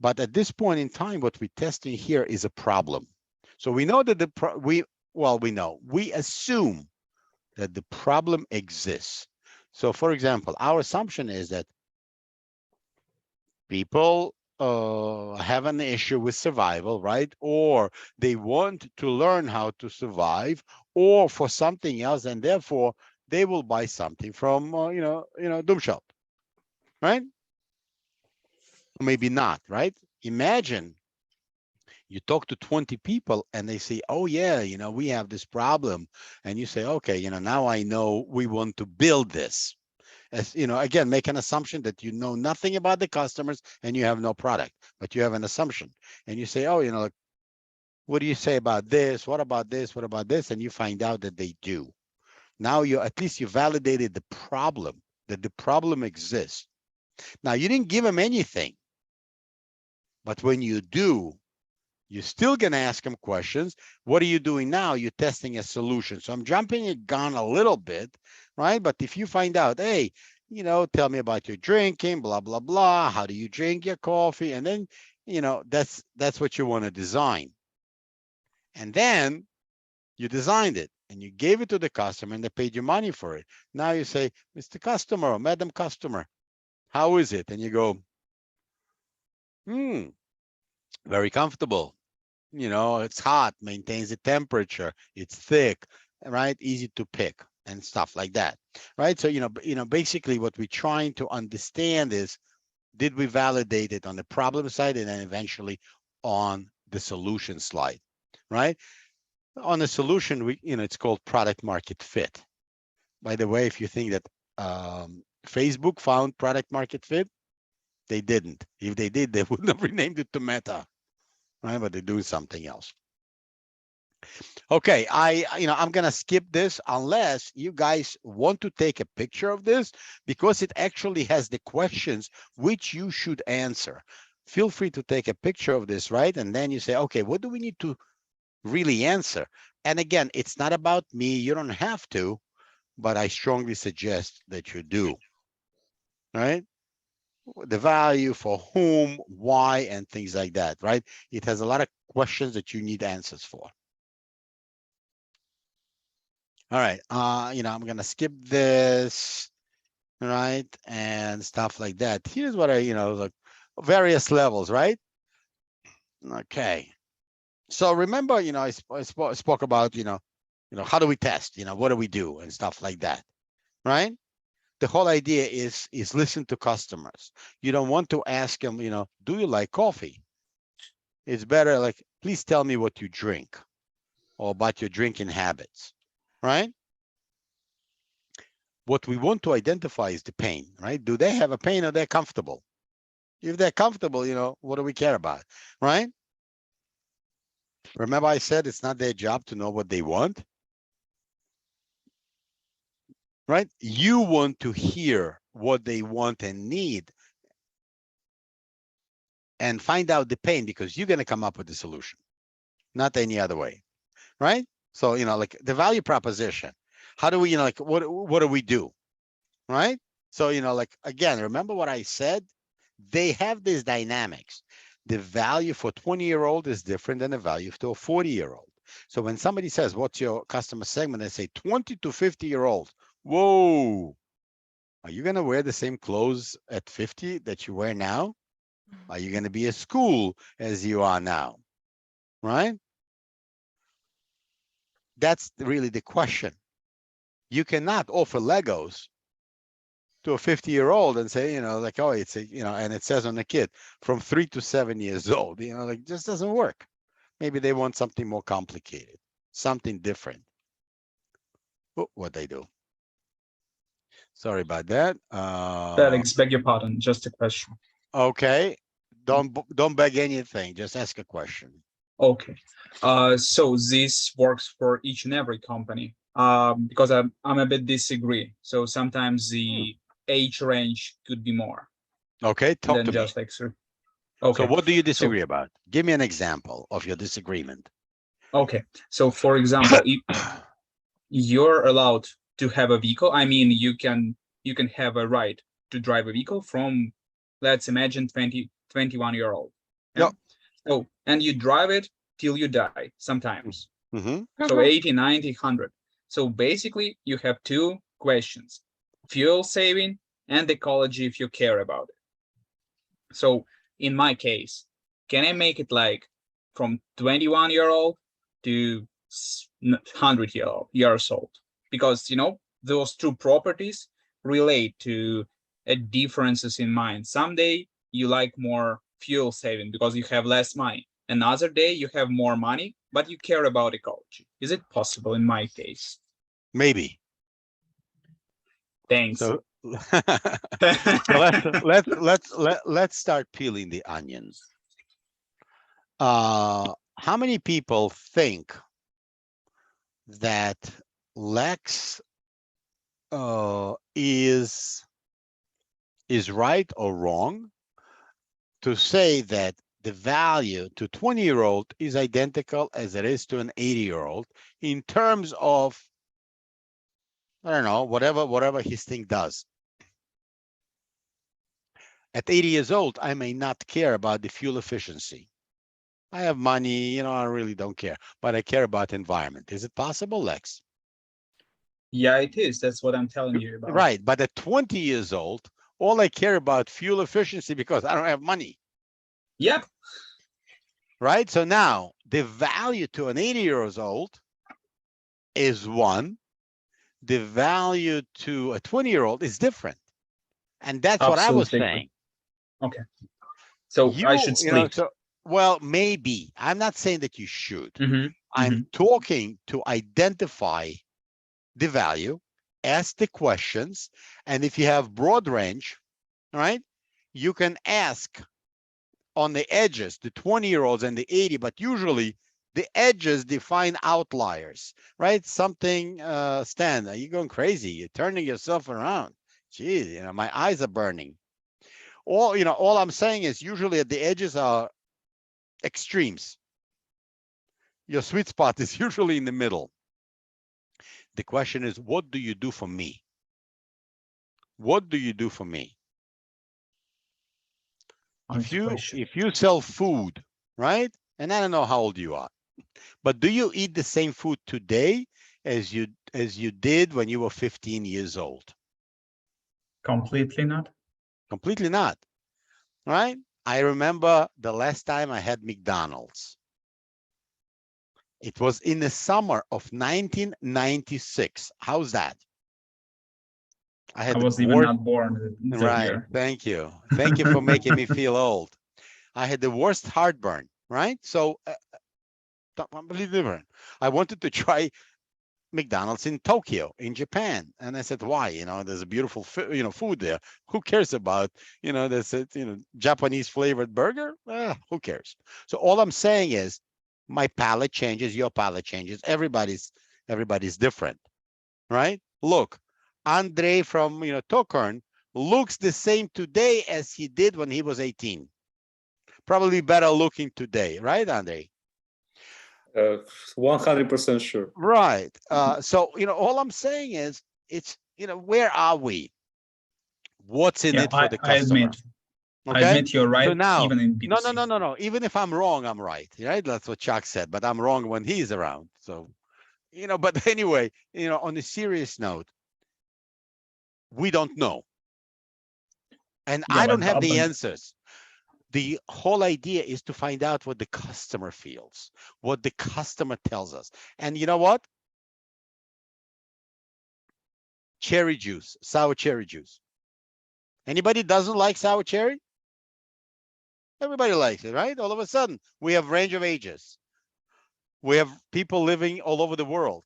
But at this point in time, what we're testing here is a problem. So we know that we assume that the problem exists. So, for example, our assumption is that people have an issue with survival, right? Or they want to learn how to survive, or for something else, and therefore they will buy something from, Doomshop, right? Maybe not, right? Imagine you talk to 20 people and they say, oh yeah, we have this problem. And you say, okay, now I know we want to build this. As again, make an assumption that you know nothing about the customers and you have no product, but you have an assumption. And you say, oh, like, what do you say about this? What about this? What about this? And you find out that they do. Now at least you validated the problem, that the problem exists. Now you didn't give them anything, but when you do, you're still going to ask them questions. What are you doing now? You're testing a solution. So I'm jumping the gun a little bit, right? But if you find out, hey, tell me about your drinking, blah, blah, blah. How do you drink your coffee? And then, that's what you want to design. And then you designed it and you gave it to the customer and they paid you money for it. Now you say, Mr. Customer or Madam Customer, how is it? And you go, very comfortable. It's hot, maintains the temperature, it's thick, right? Easy to pick and stuff like that, right? So, basically what we're trying to understand is, did we validate it on the problem side and then eventually on the solution slide, right? On the solution, it's called product market fit. By the way, if you think that Facebook found product market fit, they didn't. If they did, they wouldn't have renamed it to Meta. Right, but they're doing something else. Okay, I'm gonna skip this unless you guys want to take a picture of this, because it actually has the questions which you should answer. Feel free to take a picture of this, right? And then you say, okay, what do we need to really answer? And again, it's not about me. You don't have to, but I strongly suggest that you do, right? The value, for whom, why, and things like that, right? It has a lot of questions that you need answers for. All right, I'm gonna skip this, right? And stuff like that. Here's what like various levels, right? Okay. So remember, I spoke about, how do we test? What do we do and stuff like that, right? The whole idea is listen to customers. You don't want to ask them, do you like coffee? It's better like, please tell me what you drink or about your drinking habits, right? What we want to identify is the pain, right? Do they have a pain or they're comfortable? If they're comfortable, what do we care about, right? Remember I said it's not their job to know what they want, right? You want to hear what they want and need and find out the pain, because you're going to come up with the solution, not any other way, right? So, like the value proposition, how do we, like, what do we do, right? So, like, again, remember what I said? They have these dynamics. The value for 20-year-old is different than the value to a 40-year-old. So when somebody says, what's your customer segment? They say 20 to 50-year-old. Whoa, are you going to wear the same clothes at 50 that you wear now? Are you going to be at school as you are now, right? That's really the question. You cannot offer Legos to a 50-year-old and say, like, oh, it's and it says on the kid from 3 to 7 years old, like, just doesn't work. Maybe they want something more complicated, something different. Oh, what they do. Sorry about that. Alex, beg your pardon, just a question. Okay, don't beg anything, just ask a question. Okay, so this works for each and every company, because I'm a bit disagree. So sometimes the age range could be more. Okay, talk than to just me. like three. Okay. So what do you disagree about? Give me an example of your disagreement. Okay, so for example, if you're allowed to have a vehicle, I mean, you can have a right to drive a vehicle from, let's imagine 21-year-old. Yeah. So, and you drive it till you die sometimes. Mm-hmm. So 80, 90, 100. So basically you have two questions: fuel saving and ecology, if you care about it. So in my case, can I make it like from 21-year-old to 100 years old? Because, those two properties relate to differences in mind. Someday you like more fuel saving because you have less money. Another day you have more money, but you care about ecology. Is it possible in my case? Maybe. Thanks. So, let's start peeling the onions. How many people think that Lex is right or wrong to say that the value to 20-year-old is identical as it is to an 80-year-old in terms of, I don't know, whatever his thing does. At 80 years old, I may not care about the fuel efficiency. I have money, I really don't care, but I care about environment. Is it possible, Lex? Yeah, it is. That's what I'm telling you about. Right, but at 20 years old, all I care about fuel efficiency because I don't have money. Yep. Right, so now the value to an 80-year-old is one. The value to a 20-year-old is different. And that's what I was saying. Okay. So I should split. Well, maybe. I'm not saying that you should. I'm Mhm. talking to identify the value, ask the questions, and if you have broad range, right, you can ask on the edges, the 20-year-olds and the 80, but usually the edges define outliers, right? Something, Stan, are you going crazy? You're turning yourself around. Geez, my eyes are burning. All I'm saying is usually at the edges are extremes. Your sweet spot is usually in the middle. The question is, what do you do for me? What do you do for me? If you sell food, right? And I don't know how old you are, but do you eat the same food today as you did when you were 15 years old? Completely not. Completely not. Right? I remember the last time I had McDonald's. It was in the summer of 1996. How's that? I was even not born that right. year. Thank you. Thank you for making me feel old. I had the worst heartburn, right? So unbelievable. I wanted to try McDonald's in Tokyo, in Japan. And I said, why? There's a beautiful, food there. Who cares about, there's a, Japanese flavored burger? Who cares? So all I'm saying is My palette changes, your palette changes. Everybody's different, right? Look, Andre from Tokern looks the same today as he did when he was 18. Probably better looking today, right, Andre? 100% sure. Right. So all I'm saying is, it's where are we? What's in it for the customer? I admit you're right. So now, even in B2C. no. Even if I'm wrong, I'm right. Right? That's what Chuck said. But I'm wrong when he's around. So, But anyway, on a serious note, we don't know, and I don't have the answers. The whole idea is to find out what the customer feels, what the customer tells us. And you know what? Cherry juice, sour cherry juice. Anybody doesn't like sour cherry? Everybody likes it, right? All of a sudden, we have range of ages. We have people living all over the world.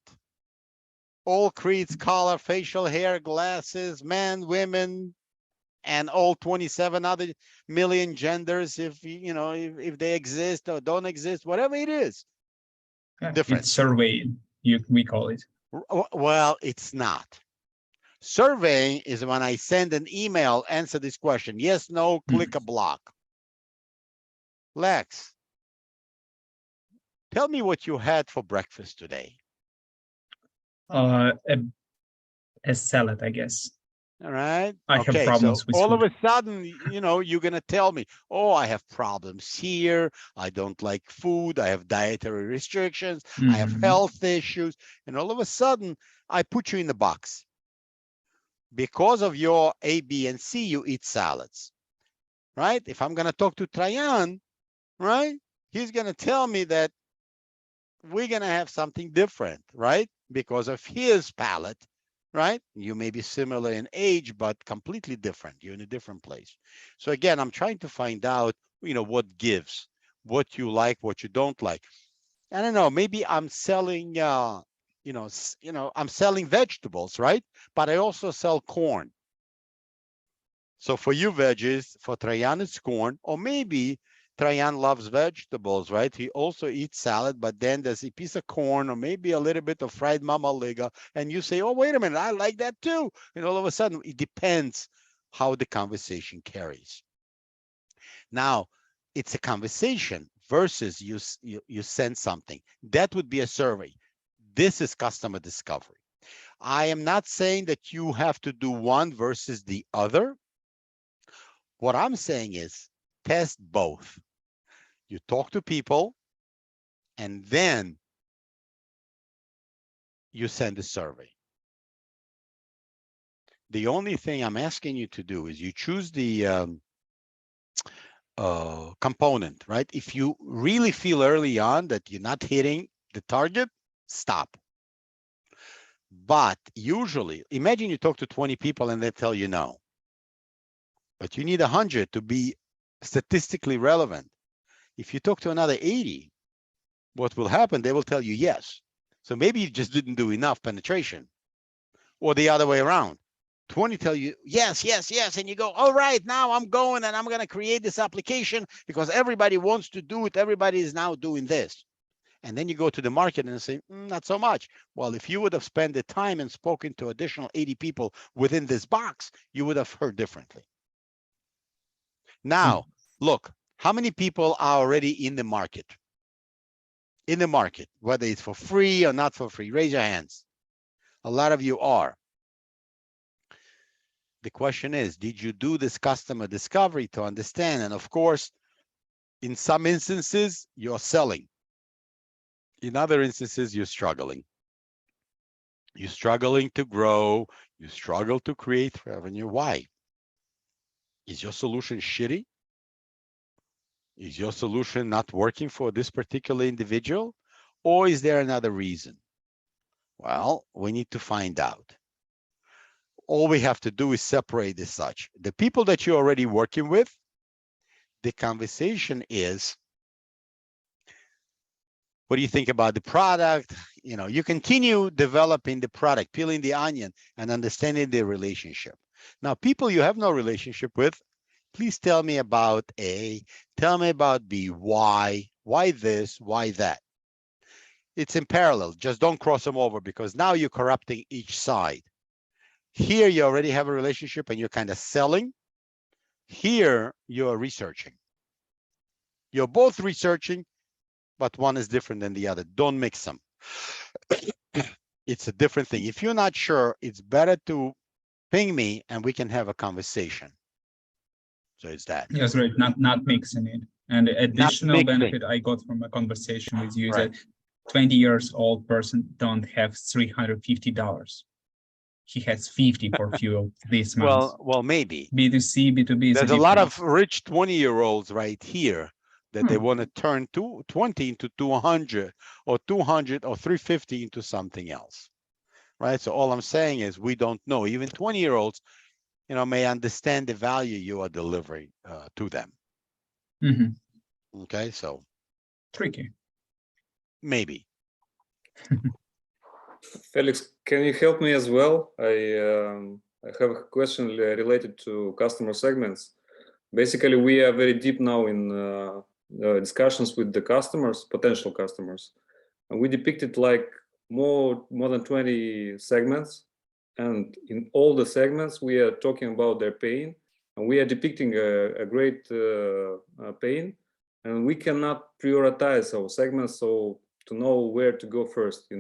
All creeds, color, facial hair, glasses, men, women, and all 27 other million genders, if if they exist or don't exist, whatever it is. Different. It's surveying, we call it. Well, it's not. Surveying is when I send an email, answer this question, yes, no, click a block. Lex, tell me what you had for breakfast today. A salad, I guess. All right. I have problems with all food. of a sudden, you're going to tell me, oh, I have problems here. I don't like food. I have dietary restrictions. I have health issues. And all of a sudden, I put you in the box. Because of your A, B, and C, you eat salads, right? If I'm going to talk to Trajan, right, he's going to tell me that we're going to have something different, right? Because of his palate, right? You may be similar in age, but completely different. You're in a different place. So again, I'm trying to find out, what gives, what you like, what you don't like. I don't know, maybe I'm selling, I'm selling vegetables, right? But I also sell corn. So for you veggies, for Trajan it's corn, or maybe Trajan loves vegetables, right? He also eats salad, but then there's a piece of corn or maybe a little bit of fried mama-liga, and you say, oh, wait a minute, I like that too. And all of a sudden, it depends how the conversation carries. Now, it's a conversation versus you send something. That would be a survey. This is customer discovery. I am not saying that you have to do one versus the other. What I'm saying is test both. You talk to people, and then you send a survey. The only thing I'm asking you to do is you choose the component, right? If you really feel early on that you're not hitting the target, stop. But usually, imagine you talk to 20 people and they tell you no. But you need 100 to be statistically relevant. If you talk to another 80, what will happen? They will tell you yes. So maybe you just didn't do enough penetration, or the other way around. 20 tell you yes, yes, yes. And you go, all right, now I'm going and I'm going to create this application because everybody wants to do it. Everybody is now doing this. And then you go to the market and say, not so much. Well, if you would have spent the time and spoken to additional 80 people within this box, you would have heard differently. Now, look, how many people are already in the market? In the market, whether it's for free or not for free, raise your hands. A lot of you are. The question is, did you do this customer discovery to understand? And of course, in some instances, you're selling. In other instances, you're struggling. You're struggling to grow. You struggle to create revenue. Why? Is your solution shitty? Is your solution not working for this particular individual? Or is there another reason? Well, we need to find out. All we have to do is separate as such. The people that you're already working with, the conversation is, what do you think about the product? You continue developing the product, peeling the onion and understanding the relationship. Now, people you have no relationship with, please tell me about A, tell me about B, why this, why that. it's in parallel. Just don't cross them over, because now you're corrupting each side. Here, you already have a relationship and you're kind of selling. Here, you're researching. You're both researching, but one is different than the other. Don't mix them. It's a different thing. If you're not sure, it's better to ping me and we can have a conversation. So it's that. Yes, right. Not mixing it. And the additional mixing. benefit I got from a conversation with you is Right. that 20 years old person don't have $350. He has 50 for fuel this month. Well, maybe. B2C, B2B. There's a lot of rich 20-year-olds right here that they want to turn 20 into 200 or 200 or 350 into something else, right? So all I'm saying is we don't know. Even 20-year-olds, may understand the value you are delivering to them. Okay, so tricky. Maybe. Felix, can you help me as well? I have a question related to customer segments. Basically, we are very deep now in discussions with the customers, potential customers, and we depicted like more than 20 segments, and in all the segments we are talking about their pain, and we are depicting a great pain, and we cannot prioritize our segments so to know where to go first,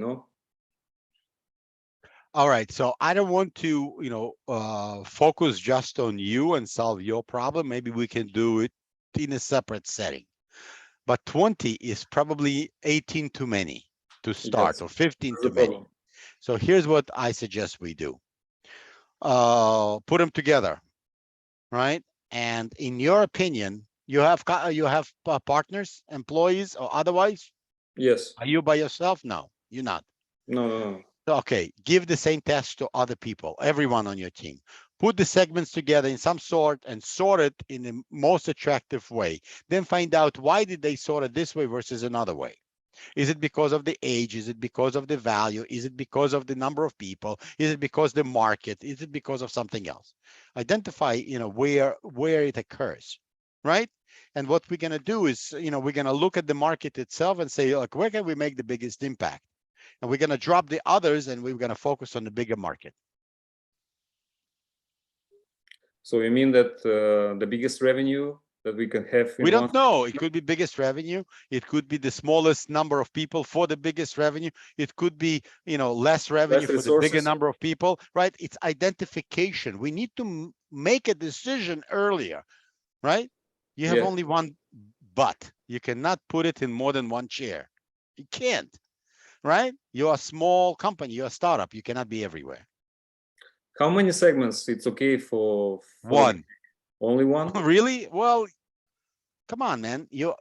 All right, so I don't want to, focus just on you and solve your problem. Maybe we can do it in a separate setting. But 20 is probably 18 too many to start, Yes, or 15 that's too the many. problem. So here's what I suggest we do. Put them together, right? And in your opinion, you have partners, employees, or otherwise? Yes. Are you by yourself? No, you're not. No. Okay, give the same test to other people, everyone on your team. Put the segments together in some sort and sort it in the most attractive way. Then find out why did they sort it this way versus another way. Is it because of the age? Is it because of the value? Is it because of the number of people? Is it because the market? Is it because of something else? Identify, where it occurs, right? And what we're gonna do is, we're gonna look at the market itself and say, like, where can we make the biggest impact? And we're gonna drop the others and we're gonna focus on the bigger market. So you mean that the biggest revenue that we can have in We don't know. It could be biggest revenue. It could be the smallest number of people for the biggest revenue. It could be, less revenue for the bigger resources. number of people, right? It's identification. We need to make a decision earlier, right? You have Yeah. only one butt. You cannot put it in more than one chair. You can't, right? You're a small company. You're a startup. You cannot be everywhere. How many segments it's okay for One. Only one? Really? Well, come on, man. You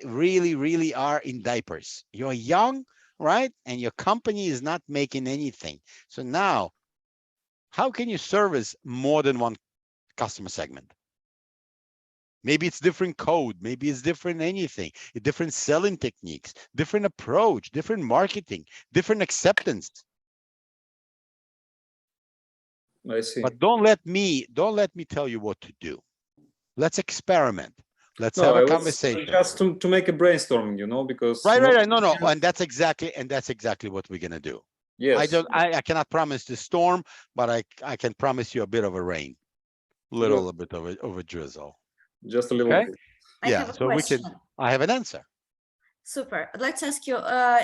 really are in diapers. You're young, right? And your company is not making anything. So now, how can you service more than one customer segment? Maybe it's different code. Maybe it's different anything. Different selling techniques, different approach, different marketing, different acceptance. I see. But don't let me tell you what to do. Let's experiment. Let's No, have I a was conversation. just to make a brainstorming, because Right. No. And that's exactly what we're gonna do. Yes. I cannot promise the storm, but I can promise you a bit of a rain, little bit of a drizzle. Just a little Okay. bit. I Yeah. have a So question. I have an answer. Super. I'd like to ask you,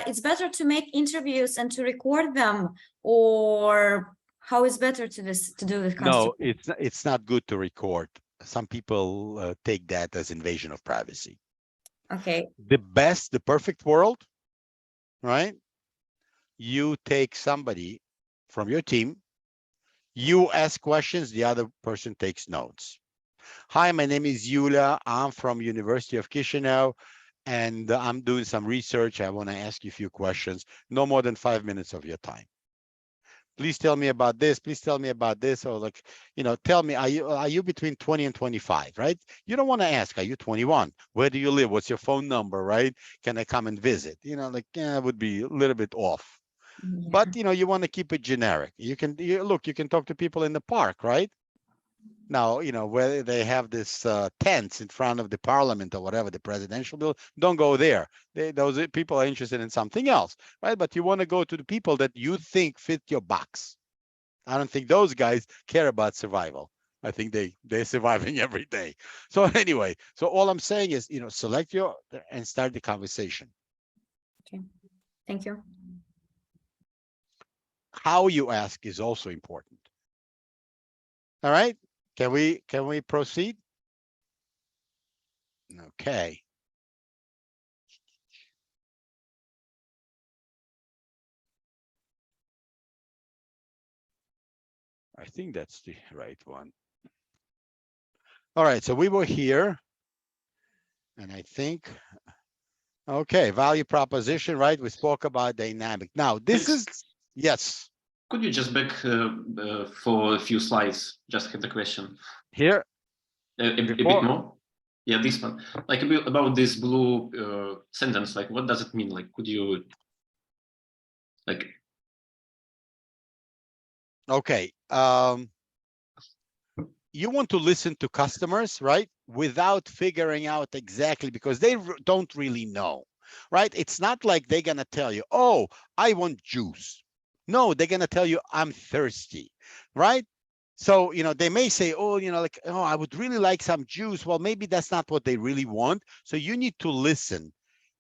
it's better to make interviews and to record them, or how is better to do with No, customers? it's not good to record. Some people take that as invasion of privacy. Okay. The perfect world, right? You take somebody from your team, you ask questions, the other person takes notes. Hi, my name is Yulia. I'm from University of Chisinau, and I'm doing some research. I want to ask you a few questions, no more than 5 minutes of your time. Please tell me about this. Please tell me about this. Or tell me, are you between 20 and 25, right? You don't want to ask, are you 21? Where do you live? What's your phone number, right? Can I come and visit? It would be a little bit off. But, you want to keep it generic. You can talk to people in the park, right? Now, you know, whether they have this tents in front of the parliament or whatever, the presidential bill, don't go there. Those people are interested in something else, right? But you want to go to the people that you think fit your box. I don't think those guys care about survival. I think they're surviving every day. So anyway, so all I'm saying is, you know, select your and start the conversation. Okay, thank you. How you ask is also important. All right, can we proceed? Okay. I think that's the right one. All right, so we were here, and I think, okay, value proposition, right? We spoke about dynamic. Now, this is, yes. Could you just back for a few slides? Just have the question. Here? A bit more? Yeah, this one. Like about this blue sentence, like what does it mean? Like, could you, like... Okay. You want to listen to customers, right? Without figuring out exactly, because they don't really know, right? It's not like they're going to tell you, oh, I want juice. No, they're going to tell you, I'm thirsty, right? So, you know, they may say, oh, you know, like, oh, I would really like some juice. Well, maybe that's not what they really want. So you need to listen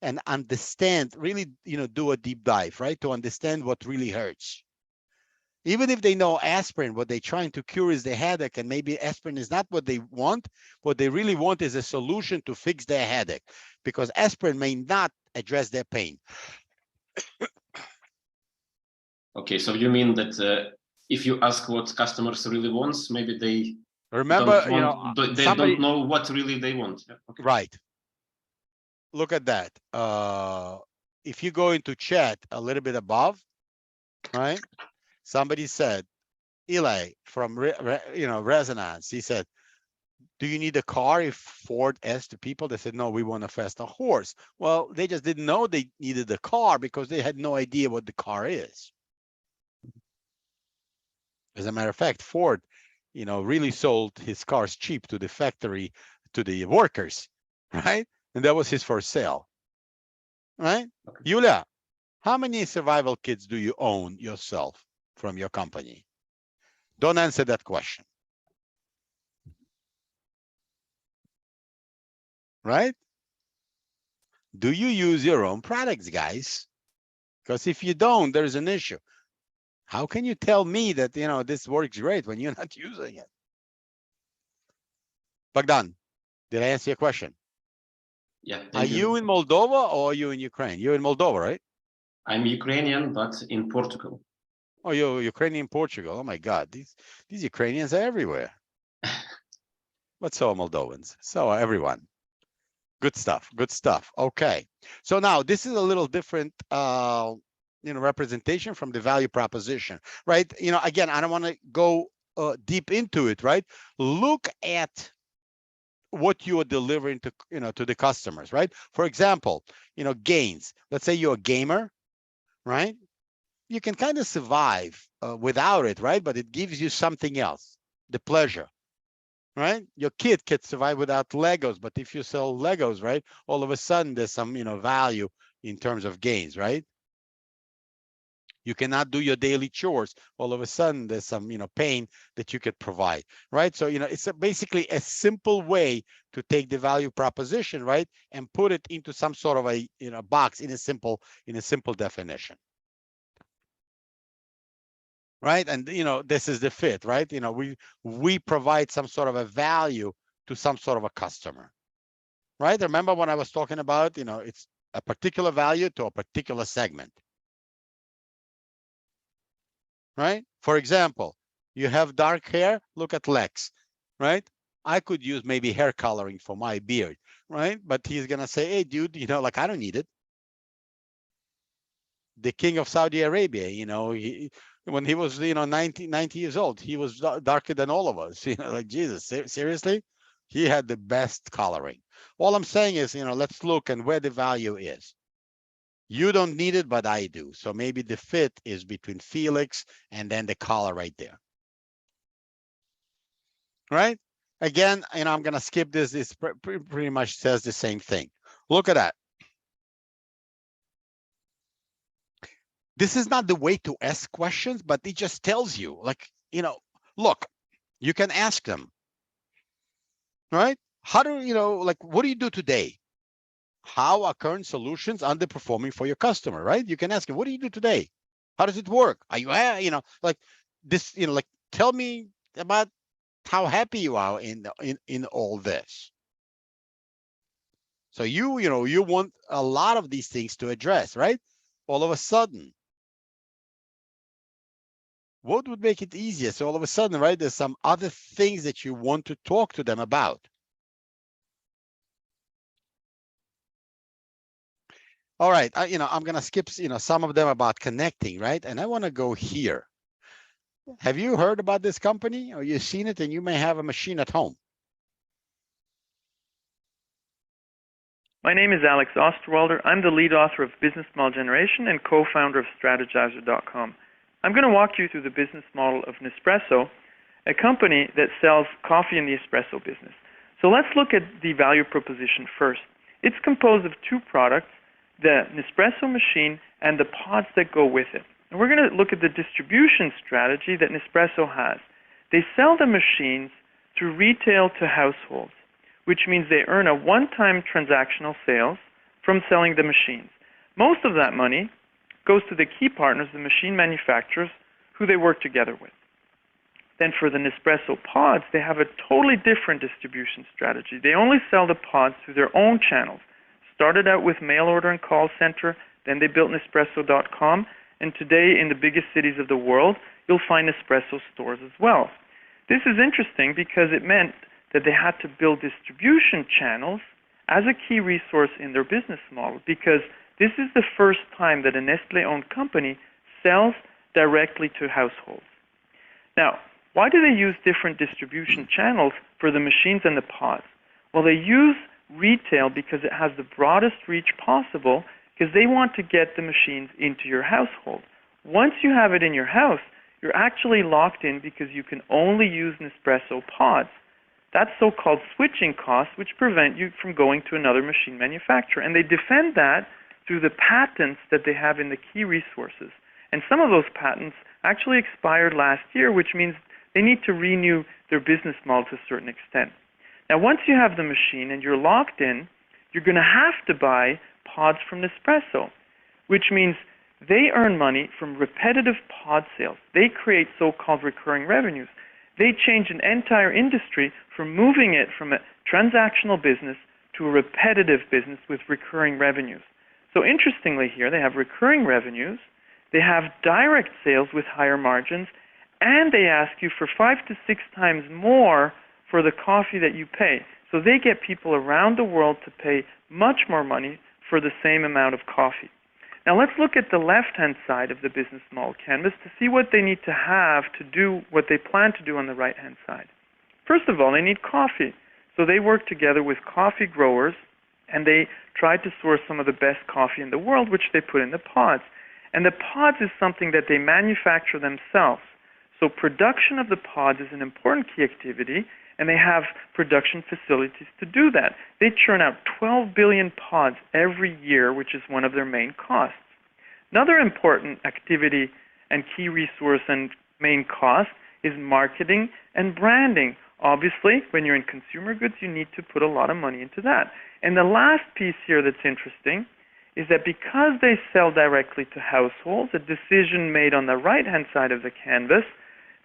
and understand, really, you know, do a deep dive, right? To understand what really hurts. Even if they know aspirin, what they're trying to cure is the headache, and maybe aspirin is not what they want. What they really want is a solution to fix their headache, because aspirin may not address their pain. Okay, so you mean that if you ask what customers really wants, maybe they remember, don't want, you know, they somebody, don't know what really they want. Yeah, okay. Right. Look at that. If you go into chat a little bit above, right? Somebody said, Eli from Resonance, he said, do you need a car? If Ford asked the people, they said, no, we want a faster horse. Well, they just didn't know they needed a car because they had no idea what the car is. As a matter of fact, Ford, you know, really sold his cars cheap to the factory, to the workers, right? And that was his first sale, right? Okay. Yulia, how many survival kits do you own yourself from your company? Don't answer that question. Right? Do you use your own products, guys? Because if you don't, there's an issue. How can you tell me that, you know, this works great when you're not using it? Bogdan, did I answer your question? Yeah. Are you in Moldova or are you in Ukraine? You're in Moldova, right? I'm Ukrainian, but in Portugal. Oh, you're Ukrainian, Portugal. Oh my God, these Ukrainians are everywhere. But so are Moldovans. So are everyone. Good stuff. Good stuff. Okay. So now this is a little different, you know, representation from the value proposition, right? You know, again, I don't want to go deep into it, right? Look at what you are delivering to, you know, to the customers, right? For example, you know, gains. Let's say you're a gamer, right? You can kind of survive without it, right? But it gives you something else, the pleasure, right? Your kid can survive without Legos, but if you sell Legos, right, all of a sudden there's some, you know, value in terms of gains, right? You cannot do your daily chores. All of a sudden there's some, you know, pain that you could provide, right? So, you know, it's basically a simple way to take the value proposition, right, and put it into some sort of a, you know, box in a simple definition. Right? And, you know, this is the fit, right? You know, we provide some sort of a value to some sort of a customer, right? Remember when I was talking about, you know, it's a particular value to a particular segment, right? For example, you have dark hair, look at Lex, right? I could use maybe hair coloring for my beard, right? But he's going to say, hey, dude, you know, like, I don't need it. The king of Saudi Arabia, you know, when he was, you know, 90 years old, he was darker than all of us. You know, like, Jesus, seriously, he had the best coloring. All I'm saying is, you know, let's look and where the value is. You don't need it, but I do. So maybe the fit is between Felix and then the color right there. right? Again, I'm going to skip this. This pretty much says the same thing. Look at that. This is not the way to ask questions, but it just tells you, like, look, you can ask them, right? How do like, what do you do today? How are current solutions underperforming for your customer, right? You can ask him, what do you do today? How does it work? Are you, like this, like, tell me about how happy you are in all this. So you want a lot of these things to address, right? All of a sudden, what would make it easier? So all of a sudden, right, there's some other things that you want to talk to them about. All right, I'm gonna skip, some of them about connecting, right? And I want to go here. Have you heard about this company, or you've seen it, and you may have a machine at home? My name is Alex Osterwalder. I'm the lead author of Business Model Generation and co-founder of Strategizer.com. I'm going to walk you through the business model of Nespresso, a company that sells coffee in the espresso business. So let's look at the value proposition first. It's composed of two products, the Nespresso machine and the pods that go with it. And we're going to look at the distribution strategy that Nespresso has. They sell the machines through retail to households, which means they earn a one-time transactional sales from selling the machines. Most of that money goes to the key partners, the machine manufacturers, who they work together with. Then for the Nespresso pods, they have a totally different distribution strategy. They only sell the pods through their own channels. Started out with mail order and call center, then they built Nespresso.com, and today in the biggest cities of the world, you'll find Nespresso stores as well. This is interesting because it meant that they had to build distribution channels as a key resource in their business model, because this is the first time that a Nestle-owned company sells directly to households. Now, why do they use different distribution channels for the machines and the pods? Well, they use retail because it has the broadest reach possible, because they want to get the machines into your household. Once you have it in your house, you're actually locked in because you can only use Nespresso pods. That's so-called switching costs, which prevent you from going to another machine manufacturer. And they defend that through the patents that they have in the key resources. And some of those patents actually expired last year, which means they need to renew their business model to a certain extent. Now, once you have the machine and you're locked in, you're going to have to buy pods from Nespresso, which means they earn money from repetitive pod sales. They create so-called recurring revenues. They change an entire industry from moving it from a transactional business to a repetitive business with recurring revenues. So interestingly here, they have recurring revenues, they have direct sales with higher margins, and they ask you for 5 to 6 times more for the coffee that you pay. So they get people around the world to pay much more money for the same amount of coffee. Now let's look at the left-hand side of the business model canvas to see what they need to have to do what they plan to do on the right-hand side. First of all, they need coffee. So they work together with coffee growers, and they try to source some of the best coffee in the world, which they put in the pods. And the pods is something that they manufacture themselves. So production of the pods is an important key activity, and they have production facilities to do that. They churn out 12 billion pods every year, which is one of their main costs. Another important activity and key resource and main cost is marketing and branding. Obviously, when you're in consumer goods, you need to put a lot of money into that. And the last piece here that's interesting is that because they sell directly to households, a decision made on the right-hand side of the canvas,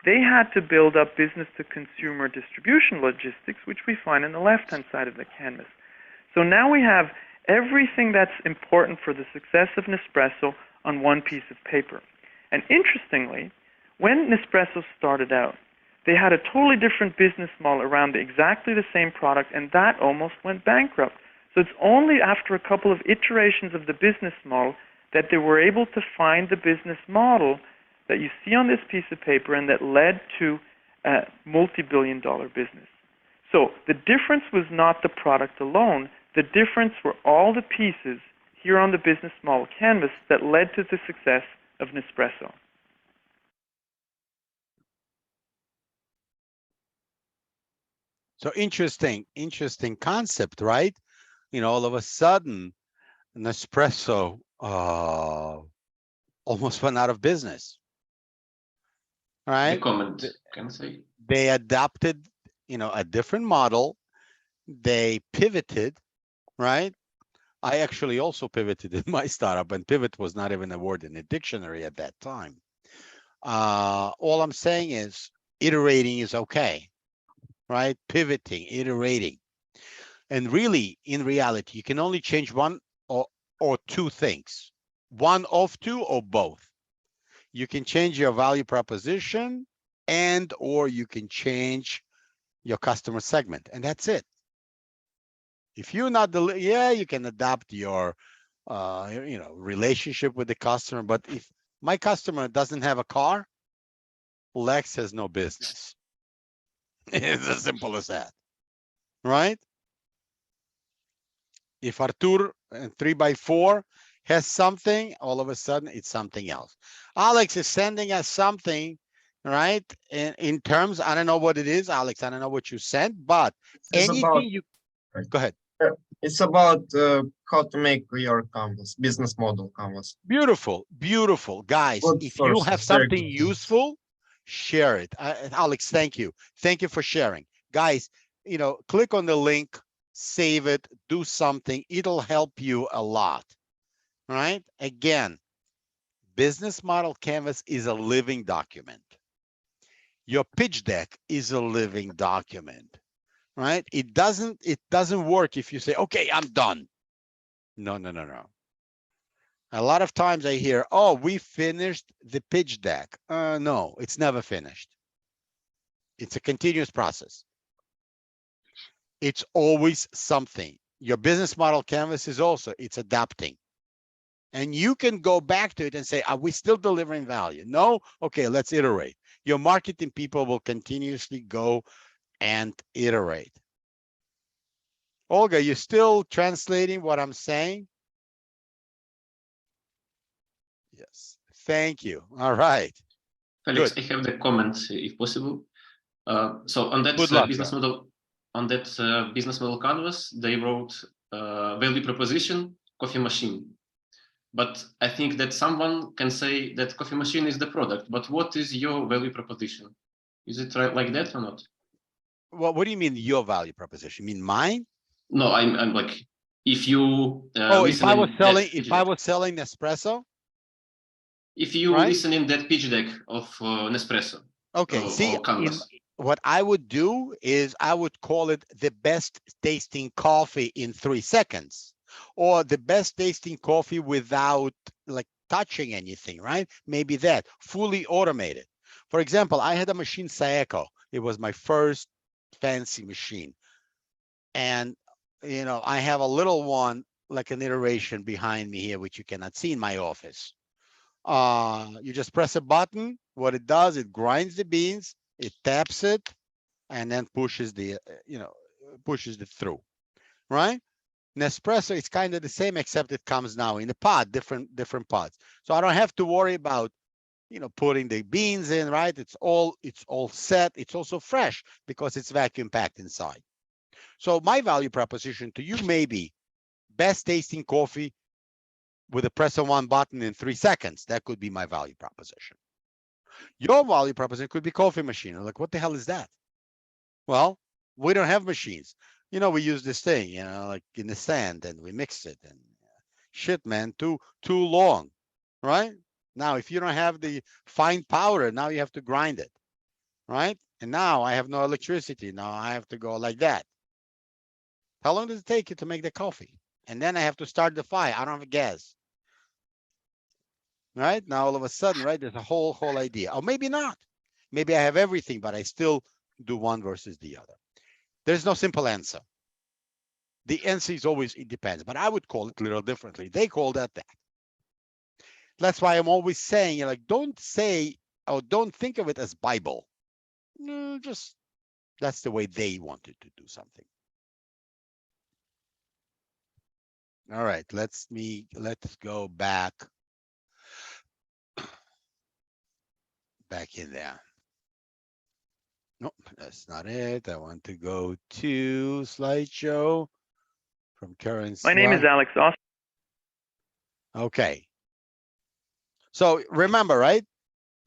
they had to build up business-to-consumer distribution logistics, which we find on the left-hand side of the canvas. So now we have everything that's important for the success of Nespresso on one piece of paper. And interestingly, when Nespresso started out, they had a totally different business model around exactly the same product, and that almost went bankrupt. So it's only after a couple of iterations of the business model that they were able to find the business model that you see on this piece of paper and that led to a multi-billion-dollar business. So the difference was not the product alone. The difference were all the pieces here on the business model canvas that led to the success of Nespresso. So interesting concept, right? You know, all of a sudden, Nespresso almost went out of business. Right? The comment can say They adopted, you know, a different model. They pivoted, right? I actually also pivoted in my startup, and pivot was not even a word in the dictionary at that time. All I'm saying is iterating is okay, right? Pivoting, iterating. And really, in reality, you can only change one or two things. One of two or both. You can change your value proposition or you can change your customer segment, and that's it. If you're not you can adapt your you know, relationship with the customer, but if my customer doesn't have a car, Lex has no business. It's as simple as that, right? If Artur and 3x4 has something, all of a sudden it's something else. Alex is sending us something, right? In terms, I don't know what it is, Alex. I don't know what you sent, but anything you go ahead. It's about how to make your canvas, business model canvas. Beautiful, beautiful. Guys, Good if you have sources, very something good. useful, share it. Alex, thank you. Thank you for sharing. Guys, you know, click on the link, save it, do something. It'll help you a lot, right? Again, business model canvas is a living document. Your pitch deck is a living document, right? It doesn't work if you say, okay, I'm done. No. A lot of times I hear, oh, we finished the pitch deck. No, it's never finished. It's a continuous process. It's always something. Your business model canvas is also, it's adapting. And you can go back to it and say, are we still delivering value? No? Okay, let's iterate. Your marketing people will continuously go and iterate. Olga, you still translating what I'm saying? Yes, thank you. All right. Felix, Good. I have the comment if possible. So on that business model, business model canvas, they wrote value proposition, coffee machine. But I think that someone can say that coffee machine is the product. But what is your value proposition? Is it right like that or not? Well, what do you mean your value proposition? You mean mine? No, I'm like, if you if I was selling Nespresso. If you listen in that pitch deck of Nespresso. Okay, see, what I would do is I would call it the best tasting coffee in 3 seconds, or the best tasting coffee without like touching anything, right? Maybe that, fully automated. For example, I had a machine, Saeco. It was my first fancy machine. And, you know, I have a little one, like an iteration behind me here, which you cannot see in my office. You just press a button. What it does, it grinds the beans, it taps it, and then pushes the, pushes it through, right? Nespresso, it's kind of the same, except it comes now in a pod, different pods. So I don't have to worry about, putting the beans in, right? It's all set. It's also fresh because it's vacuum packed inside. So my value proposition to you may be best tasting coffee with a press of one button in 3 seconds. That could be my value proposition. Your value proposition could be coffee machine. Like, what the hell is that? Well, we don't have machines. We use this thing, like in the sand, and we mix it, and shit, man, too long, right? Now, if you don't have the fine powder, now you have to grind it, right? And now I have no electricity. Now I have to go like that. How long does it take you to make the coffee? And then I have to start the fire. I don't have gas. Right? Now, all of a sudden, right, there's a whole idea. Or maybe not. Maybe I have everything, but I still do one versus the other. There's no simple answer. The answer is always, it depends. But I would call it a little differently. They call that. That's why I'm always saying, don't say, or don't think of it as Bible. No, just, that's the way they wanted to do something. All right, let's go back in there. Nope, that's not it. I want to go to slideshow from Karen's My name is slide. Alex Oster. Okay. So remember, right?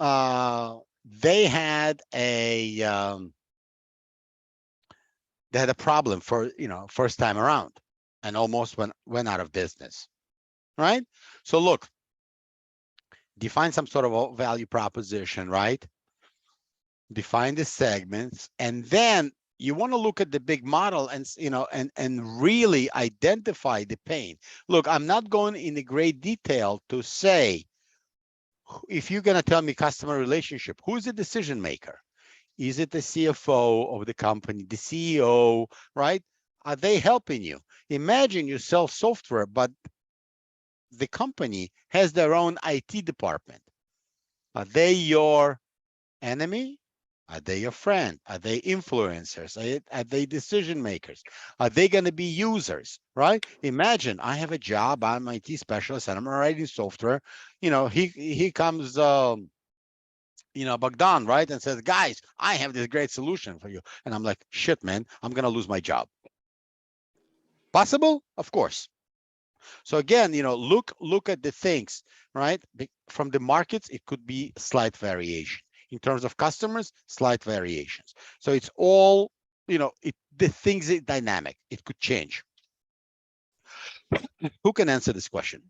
They had a problem for, first time around, and almost went out of business, right? So look, define some sort of a value proposition, right? Define the segments, and then you want to look at the big model and and really identify the pain. Look, I'm not going into great detail to say, if you're going to tell me customer relationship, who's the decision maker? Is it the CFO of the company, the CEO, right? Are they helping you? Imagine you sell software, but the company has their own IT department. Are they your enemy? Are they your friend? Are they influencers? Are they decision makers? Are they going to be users, right? Imagine I have a job, I'm an IT specialist, and I'm writing software. He comes, Bogdan, right? And says, guys, I have this great solution for you. And I'm like, shit, man, I'm going to lose my job. Possible? Of course. So again, look at the things, right? From the markets, it could be slight variation. In terms of customers, slight variations. So it's all, the things are dynamic. It could change. Who can answer this question?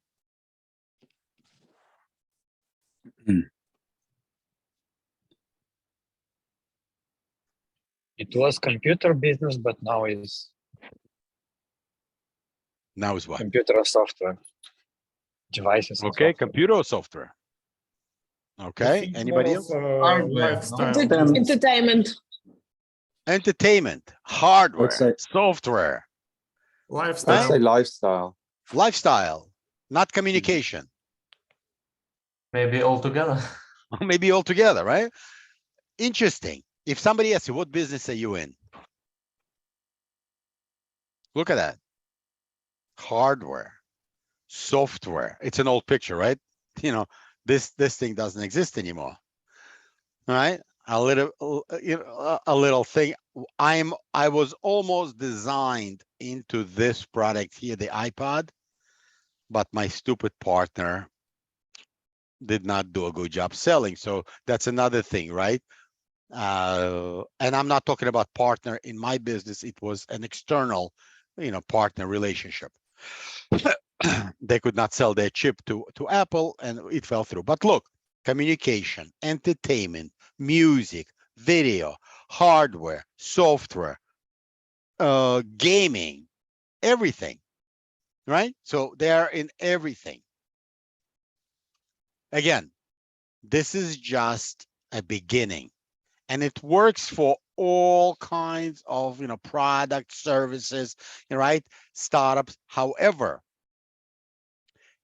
It was computer business, but now is what? Computer software. Devices. Okay, computer or software? Okay, anybody else? Entertainment. Entertainment, hardware, software. Lifestyle. Let's say lifestyle. Lifestyle, not communication. Maybe altogether. Maybe altogether, right? Interesting. If somebody asks you, what business are you in? Look at that. Hardware, software. It's an old picture, right? This thing doesn't exist anymore. All right? A little thing. I was almost designed into this product here, the iPod, but my stupid partner did not do a good job selling. So that's another thing, right? And I'm not talking about partner in my business. It was an external, partner relationship. They could not sell their chip to Apple, and it fell through. But look, communication, entertainment, music, video, hardware, software, gaming, everything, right? So they are in everything. Again, this is just a beginning, and it works for all kinds of, products, services, right? Startups. However,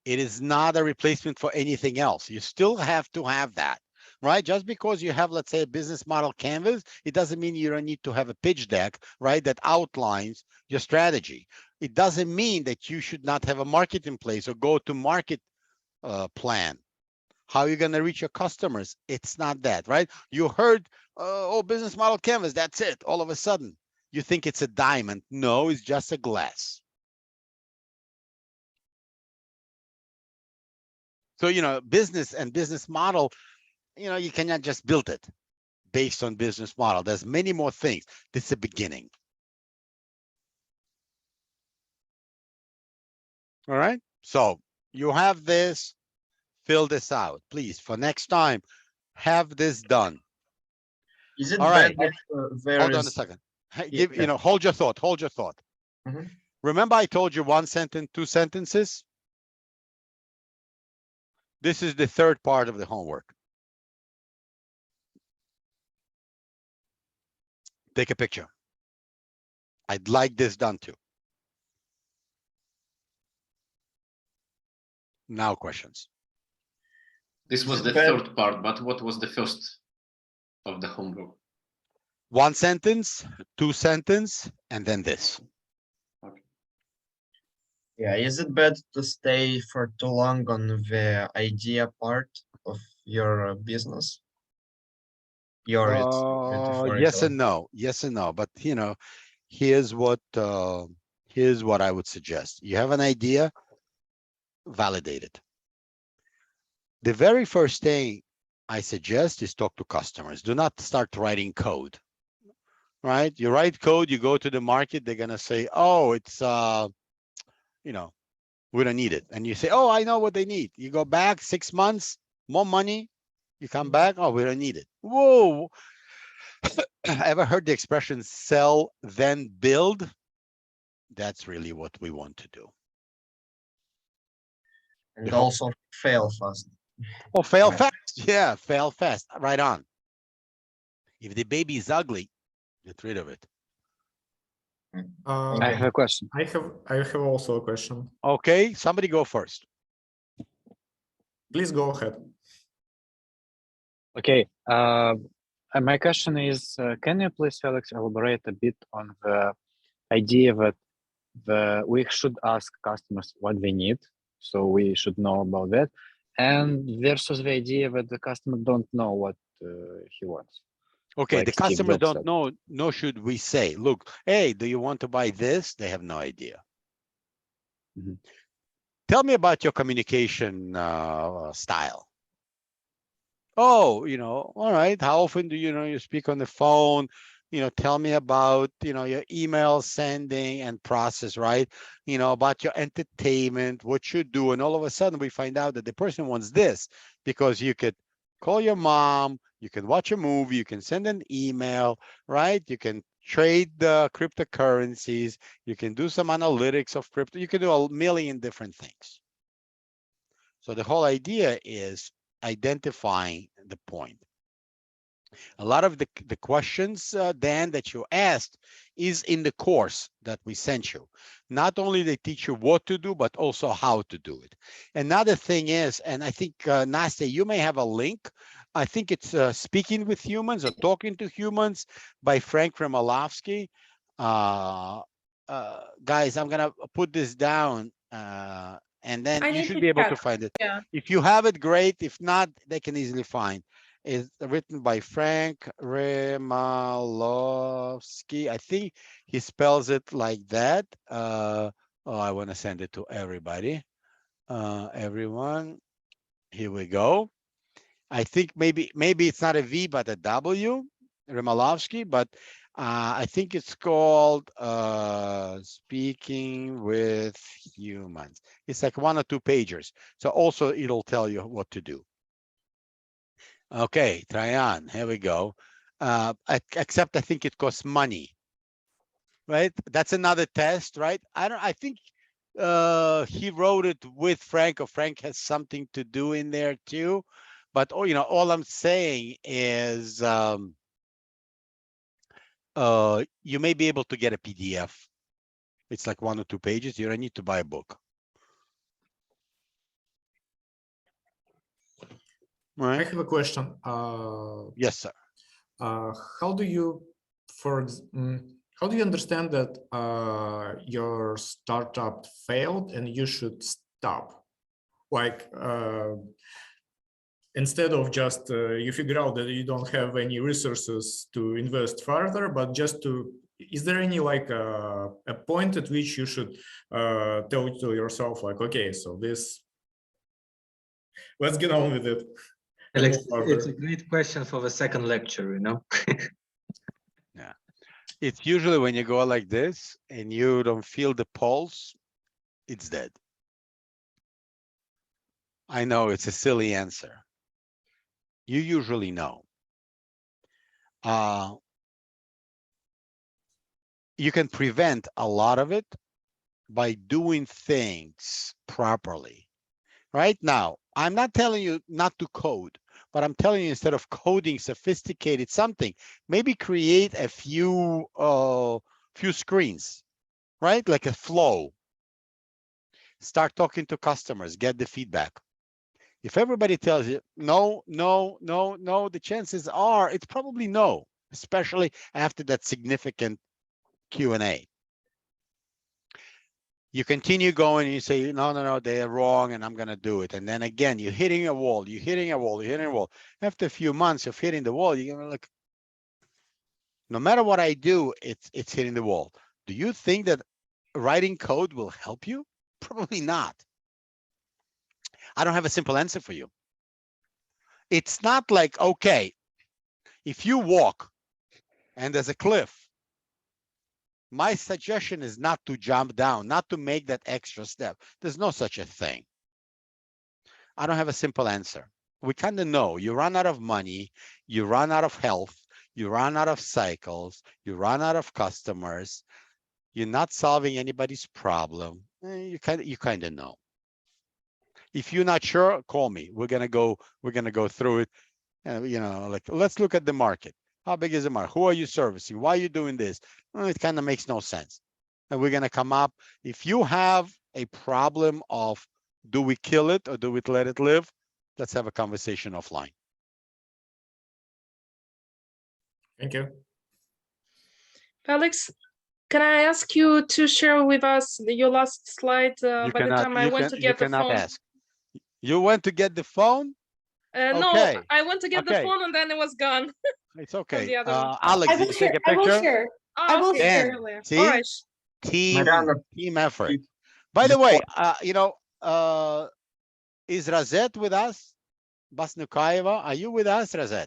it is not a replacement for anything else. You still have to have that, right? Just because you have, let's say, a business model canvas, it doesn't mean you don't need to have a pitch deck, right, that outlines your strategy. It doesn't mean that you should not have a marketing place or go to market plan. How are you going to reach your customers? It's not that, right? You heard, business model canvas, that's it. All of a sudden, you think it's a diamond. No, it's just a glass. So, business and business model, you cannot just build it based on business model. There's many more things. This is the beginning. All right. So you have this, fill this out, please. For next time, have this done. Is it all right? Hold on a second. Hold your thought. Hold your thought. Mm-hmm. Remember, I told you 1 sentence, 2 sentences. This is the third part of the homework. Take a picture. I'd like this done too. Now questions. This was the third part, but what was the first of the homework? 1 sentence, 2 sentences, and then this. Yeah, is it better to stay for too long on the idea part of your business? Yes and no. Yes and no. But you know, here's what I would suggest. You have an idea, validate it. The very first thing I suggest is talk to customers. Do not start writing code. Right? You write code, you go to the market, they're gonna say, oh, it's you know, we don't need it. And you say, oh, I know what they need. You go back 6 months, more money, you come back, oh, we don't need it. Whoa. Ever heard the expression sell, then build? That's really what we want to do. And also fail fast. Oh, fail fast. Yeah, fail fast. Right on. If the baby is ugly, get rid of it. I have a question. I have also a question. Okay, somebody go first. Please go ahead. Okay. My question is, can you please, Alex, elaborate a bit on the idea that we should ask customers what they need, so we should know about that, and versus the idea that the customer don't know what he wants. Okay, Like the Steve customers Jobs don't said. know, nor should we say, look, hey, do you want to buy this? They have no idea. Tell me about your communication style. Oh, you know, all right. How often do you speak on the phone? You know, tell me about, your email sending and process, right? You know, about your entertainment, what you do. And all of a sudden we find out that the person wants this because you could call your mom, you can watch a movie, you can send an email, right? You can trade the cryptocurrencies, you can do some analytics of crypto, you can do a million different things. So the whole idea is identifying the point. A lot of the questions, Dan, that you asked is in the course that we sent you. Not only they teach you what to do, but also how to do it. Another thing is, and I think, Nastya, you may have a link. I think it's Speaking with Humans or Talking to Humans by Frank Remalovsky. Guys, I'm going to put this down. And then you should be able to find it. Yeah. If you have it, great. If not, they can easily find. It's written by Frank Remalovsky. I think he spells it like that. I want to send it to everybody. Everyone, here we go. I think maybe it's not a V, but a W, Remalovsky, but I think it's called Speaking with Humans. It's like 1 or 2 pages. So also it'll tell you what to do. Okay, try on. Here we go. Except I think it costs money, right? That's another test, right? I think he wrote it with Frank, or Frank has something to do in there too. But all I'm saying is you may be able to get a PDF. It's like 1 or 2 pages. You don't need to buy a book. Right. I have a question. Yes, sir. How do you understand that your startup failed and you should stop? Like, instead of just you figure out that you don't have any resources to invest further, but just is there any like a point at which you should tell to yourself like, okay, so let's get on with it. Alex, it's a great question for the second lecture, Yeah, it's usually when you go like this and you don't feel the pulse, it's dead. I know it's a silly answer. You usually know. You can prevent a lot of it by doing things properly. Right now, I'm not telling you not to code, but I'm telling you, instead of coding sophisticated something, maybe create a few screens, right? Like a flow. Start talking to customers, get the feedback. If everybody tells you no, no, no, no, the chances are it's probably no, especially after that significant Q&A. You continue going and you say, no, no, no, they're wrong and I'm going to do it. And then again, you're hitting a wall, you're hitting a wall, you're hitting a wall. After a few months of hitting the wall, you're going to look, no matter what I do, it's hitting the wall. Do you think that writing code will help you? Probably not. I don't have a simple answer for you. It's not like, okay, if you walk and there's a cliff, my suggestion is not to jump down, not to make that extra step. There's no such a thing. I don't have a simple answer. We kind of know you run out of money, you run out of health, you run out of cycles, you run out of customers, you're not solving anybody's problem. You kind of know. If you're not sure, call me. We're gonna go through it. And you know, like, let's look at the market. How big is the market? Who are you servicing? Why are you doing this? Well, it kind of makes no sense. And we're gonna come up. If you have a problem of, do we kill it or do we let it live? Let's have a conversation offline. Thank you. Felix, can I ask you to share with us your last slide by the time I went to get the phone? Ask. You went to get the phone? No, okay. I went to get the phone and then it was gone. It's okay. The other one. Alex, did you take a picture? I will share. I will share. See? All right. Team effort. By the way, you know, is Razet with us? Basnukaeva, are you with us, Razet?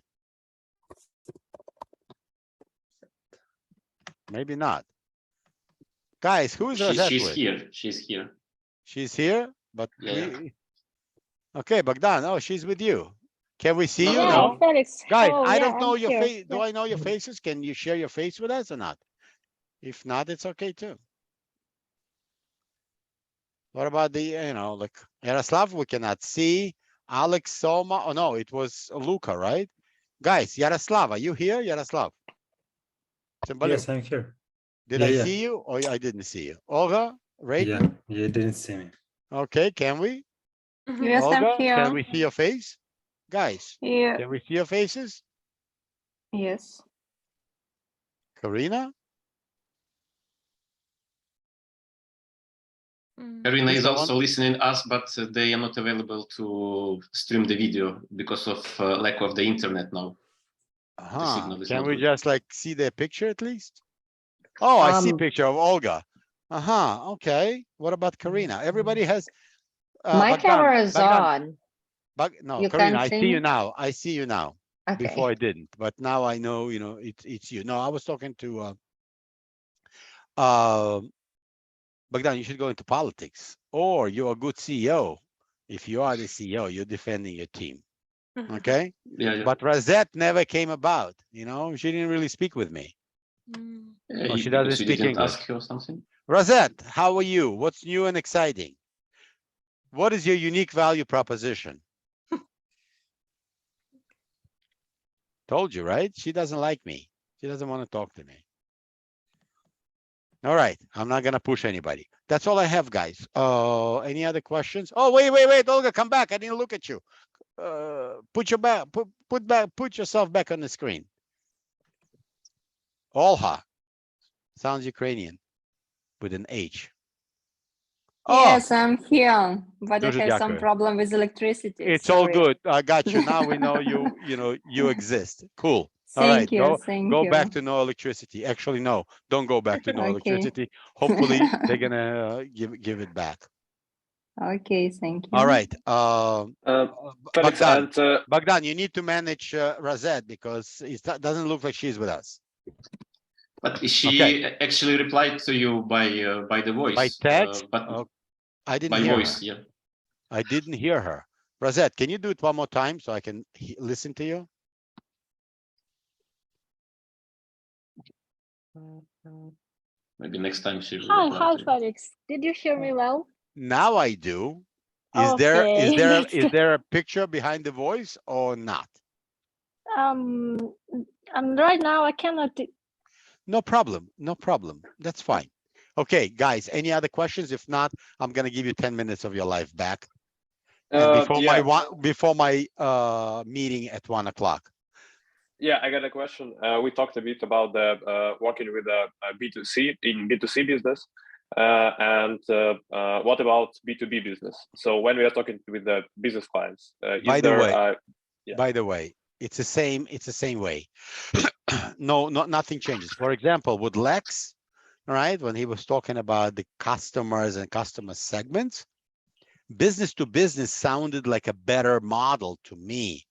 Maybe not. Guys, who is Razet She's with? here. She's here. She's here, but Yeah. Okay, Bogdan. Oh, she's with you. Can we see you Yeah, now? Felix. Guys, Oh, I yeah, don't know I'm your here. face. Do I know your faces? Can you share your face with us or not? If not, it's okay too. What about the, you know, like Yaroslav, we cannot see. Alex, Soma. Oh no, it was Luca, right? Guys, Yaroslav, are you here, Yaroslav? Yes, I'm here. Did I see you or I didn't see you? Olga, right? Yeah, you didn't see me. Okay, can we? Yes, Olga, I'm here. can we see your face? Guys, Yeah. can we see your faces? Yes. Karina? Karina is Mr. also listening us, but they are not available to stream the video because of lack of the internet now. The signal is Can not we good. just like see their picture at least? Oh, I see picture of Olga. Okay. What about Karina? Everybody has. My Bogdan, camera is Bogdan. on. No, You Karina, can't I see see you me? now. I see you now. Okay. Before I didn't, but now I know, you know, it's you. No, I was talking to Bogdan, you should go into politics, or you're a good CEO. If you are the CEO, you're defending your team. Okay. Yeah. But Razet never came about, you know, she didn't really speak with me. Oh, she doesn't speak didn't English. ask you or something. Razet, how are you? What's new and exciting? What is your unique value proposition? Told you, right? She doesn't like me. She doesn't want to talk to me. All right. I'm not going to push anybody. That's all I have, guys. Any other questions? Oh, wait, Olga, come back. I didn't look at you. Put yourself back on the screen. Olha. Sounds Ukrainian with an H. Yes, I'm here, but I Дуже have some дякую. problem with electricity. It's all Sorry. good. I got you. Now we know you exist. Cool. All Thank right. you, Go thank back you. to no electricity. Actually, no, don't go back to no Okay. electricity. Hopefully they're gonna give it back. Okay, thank you. All right. Felix, Bogdan, you need to manage Razet because it doesn't look like she's with us. But she actually replied to you by the voice. By text? But I didn't by hear voice, her. yeah. I didn't hear her. Razet, can you do it one more time so I can listen to you? Maybe next time she will Hi, reply hi, to you. Felix. Did you hear me well? Now I do. Okay, that's Is good. there a picture behind the voice or not? And right now I cannot. No problem. No problem. That's fine. Okay, guys, any other questions? If not, I'm going to give you 10 minutes of your life back. And before my meeting at 1 o'clock. Yeah, I got a question. We talked a bit about the working with B2C in B2C business. And what about B2B business? So when we are talking with the business clients, By the way, it's the same way. Nothing changes. For example, with Lex, right, when he was talking about the customers and customer segments, business to business sounded like a better model to me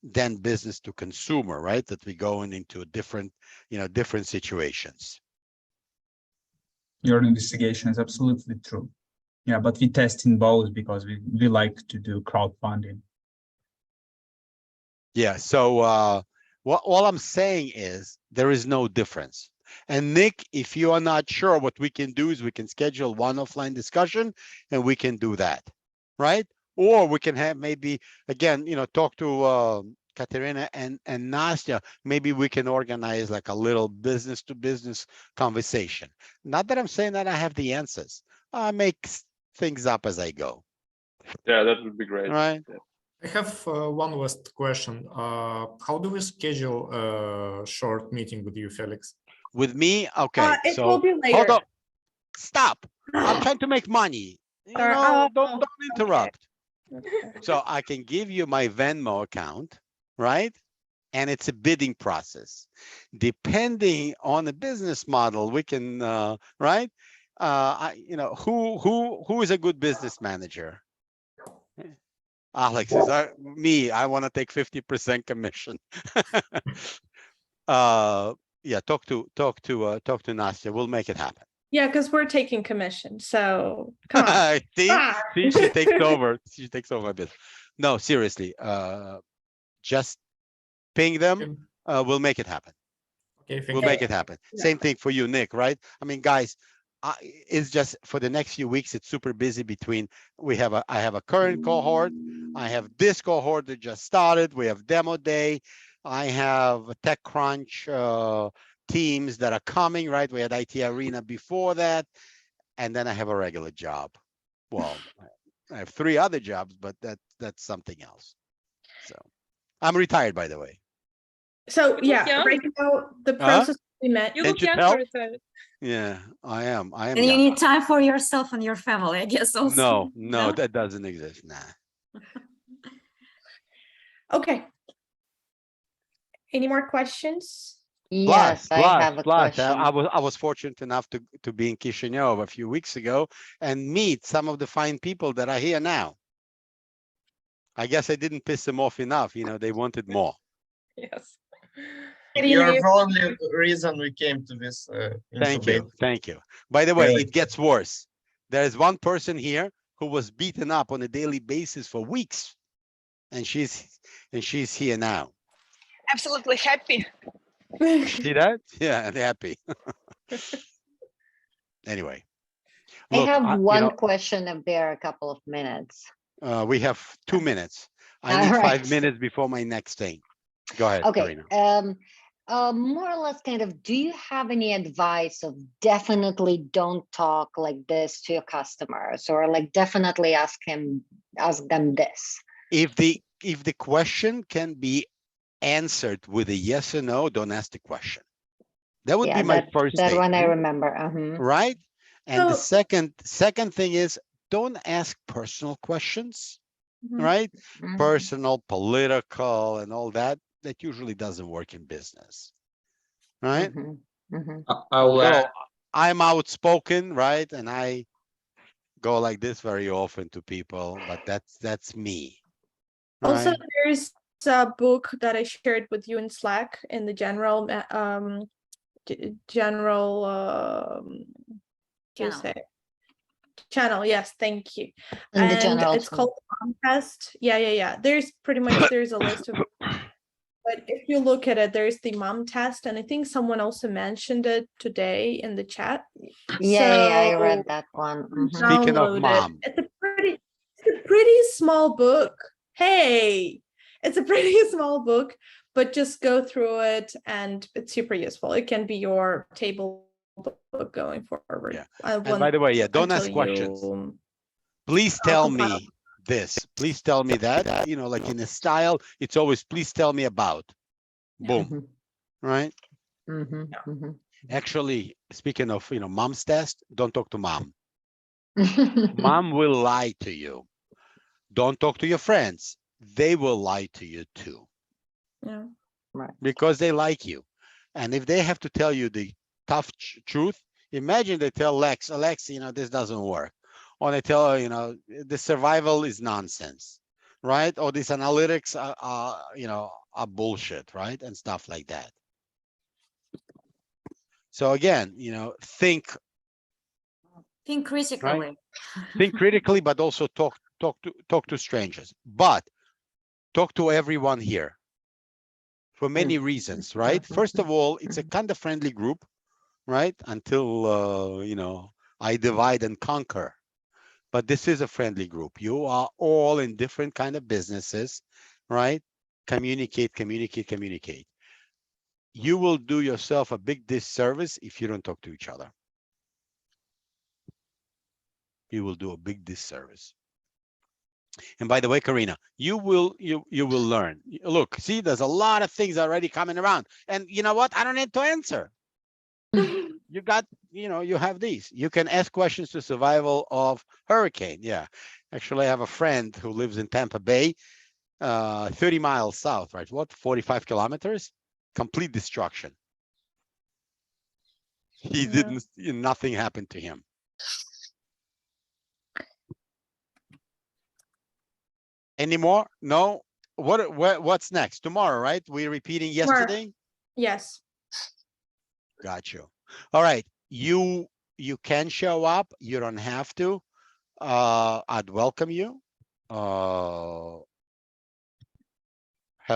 than business to consumer, right? That we going into different situations. Your investigation is absolutely true. Yeah, but we test in both because we like to do crowdfunding. Yeah, so all I'm saying is there is no difference. And Nick, if you are not sure, what we can do is we can schedule one offline discussion and we can do that, right? Or we can have maybe, again, talk to Katerina and Nastya. Maybe we can organize like a little business to business conversation. Not that I'm saying that I have the answers. I make things up as I go. Yeah, that would be great. Right. Yeah. I have one last question. How do we schedule a short meeting with you, Felix? With me? Okay. It will be later. Hold on. Stop. I'm trying to make money. Don't interrupt. Okay. So I can give you my Venmo account, right? And it's a bidding process. Depending on the business model, we can, right? Who is a good business manager? Alex is me. I want to take 50% commission. Yeah, talk to Nastya. We'll make it happen. Yeah, because we're taking commission. So come on. See, she takes over. She takes over my business. No, seriously. Just ping them. We'll make it happen. Okay, we'll make it happen. Yeah. Same thing for you, Nick, right? I mean, guys, it's just for the next few weeks, it's super busy between I have a current cohort. I have this cohort that just started. We have demo day. I have a TechCrunch teams that are coming, right? We had IT Arena before that. And then I have a regular job. Well, I have 3 other jobs, but that's something else. So I'm retired, by the way. So yeah, right now the process we met. You look young. Yeah, I am. And you need time for yourself and your family, I guess also. No, that doesn't exist. Nah. Okay. Any more questions? Yes, I have a question. I was fortunate enough to be in Chisinau a few weeks ago and meet some of the fine people that are here now. I guess I didn't piss them off enough. They wanted more. Yes. You're the only reason we came to this. Thank you. By the way, it gets worse. There is one person here who was beaten up on a daily basis for weeks, and she's here now. Absolutely happy. See that? Yeah, happy. Anyway. Look, I have one question if there are a couple of minutes. We have 2 minutes. I need 5 minutes before my next thing. Go ahead. Okay. Karina. More or less kind of, do you have any advice of definitely don't talk like this to your customers, or like definitely ask them this? If the question can be answered with a yes or no, don't ask the question. That would be my first that statement. one I remember. Right? And the second thing is, don't ask personal questions, right? Personal, political, and all that. That usually doesn't work in business, right? I'm outspoken, right? And I go like this very often to people, but that's me. Right? Also, there's a book that I shared with you in Slack in the general channel. Yes, thank you. And it's called Mom Test. Yeah. There's a list of. But if you look at it, there's the mom test, and I think someone also mentioned it today in the chat. Yeah, I read that one. Speaking of mom, it's a pretty small book. Hey, it's a pretty small book, but just go through it, and it's super useful. It can be your table book going forward. Yeah. And by the way, don't ask questions. Please tell me this. Please tell me that. Like in a style, it's always please tell me about. Boom. Right? Actually, speaking of, mom's test, don't talk to mom. Mom will lie to you. Don't talk to your friends. They will lie to you too. Yeah. Right. Because they like you. And if they have to tell you the tough truth, imagine they tell Lex, this doesn't work. Or they tell her, the survival is nonsense, right? Or these analytics are bullshit, right? And stuff like that. So again, think critically. Right? Think critically, but also talk to strangers. But talk to everyone here for many reasons, right? First of all, it's a kind of friendly group, right? Until I divide and conquer. But this is a friendly group. You are all in different kind of businesses, right? Communicate. You will do yourself a big disservice if you don't talk to each other. You will do a big disservice. And by the way, Karina, you will learn. Look, see, there's a lot of things already coming around. And you know what? I don't need to answer. You got, you have these. You can ask questions to survival of hurricane. Yeah. Actually, I have a friend who lives in Tampa Bay, 30 miles south, right? What, 45 kilometers? Complete destruction. He didn't, nothing happened to him. Any more? No. What's next? Tomorrow, right? We're repeating yesterday? Yes. Got you. All right. You can show up. You don't have to. I'd welcome you. Have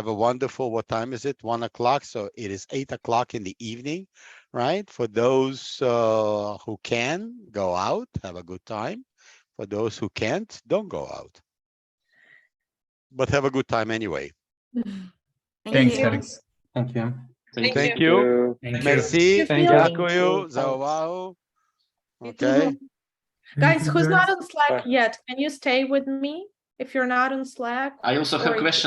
a wonderful, what time is it? 1 o'clock. So it is 8 o'clock in the evening, right? For those who can go out, have a good time. For those who can't, don't go out. But have a good time anyway. Thanks, Alex. Thank you. Thank you. Merci. Дякую за увагу. Okay. Guys, who's not on Slack yet? Can you stay with me if you're not on Slack? I also have a question.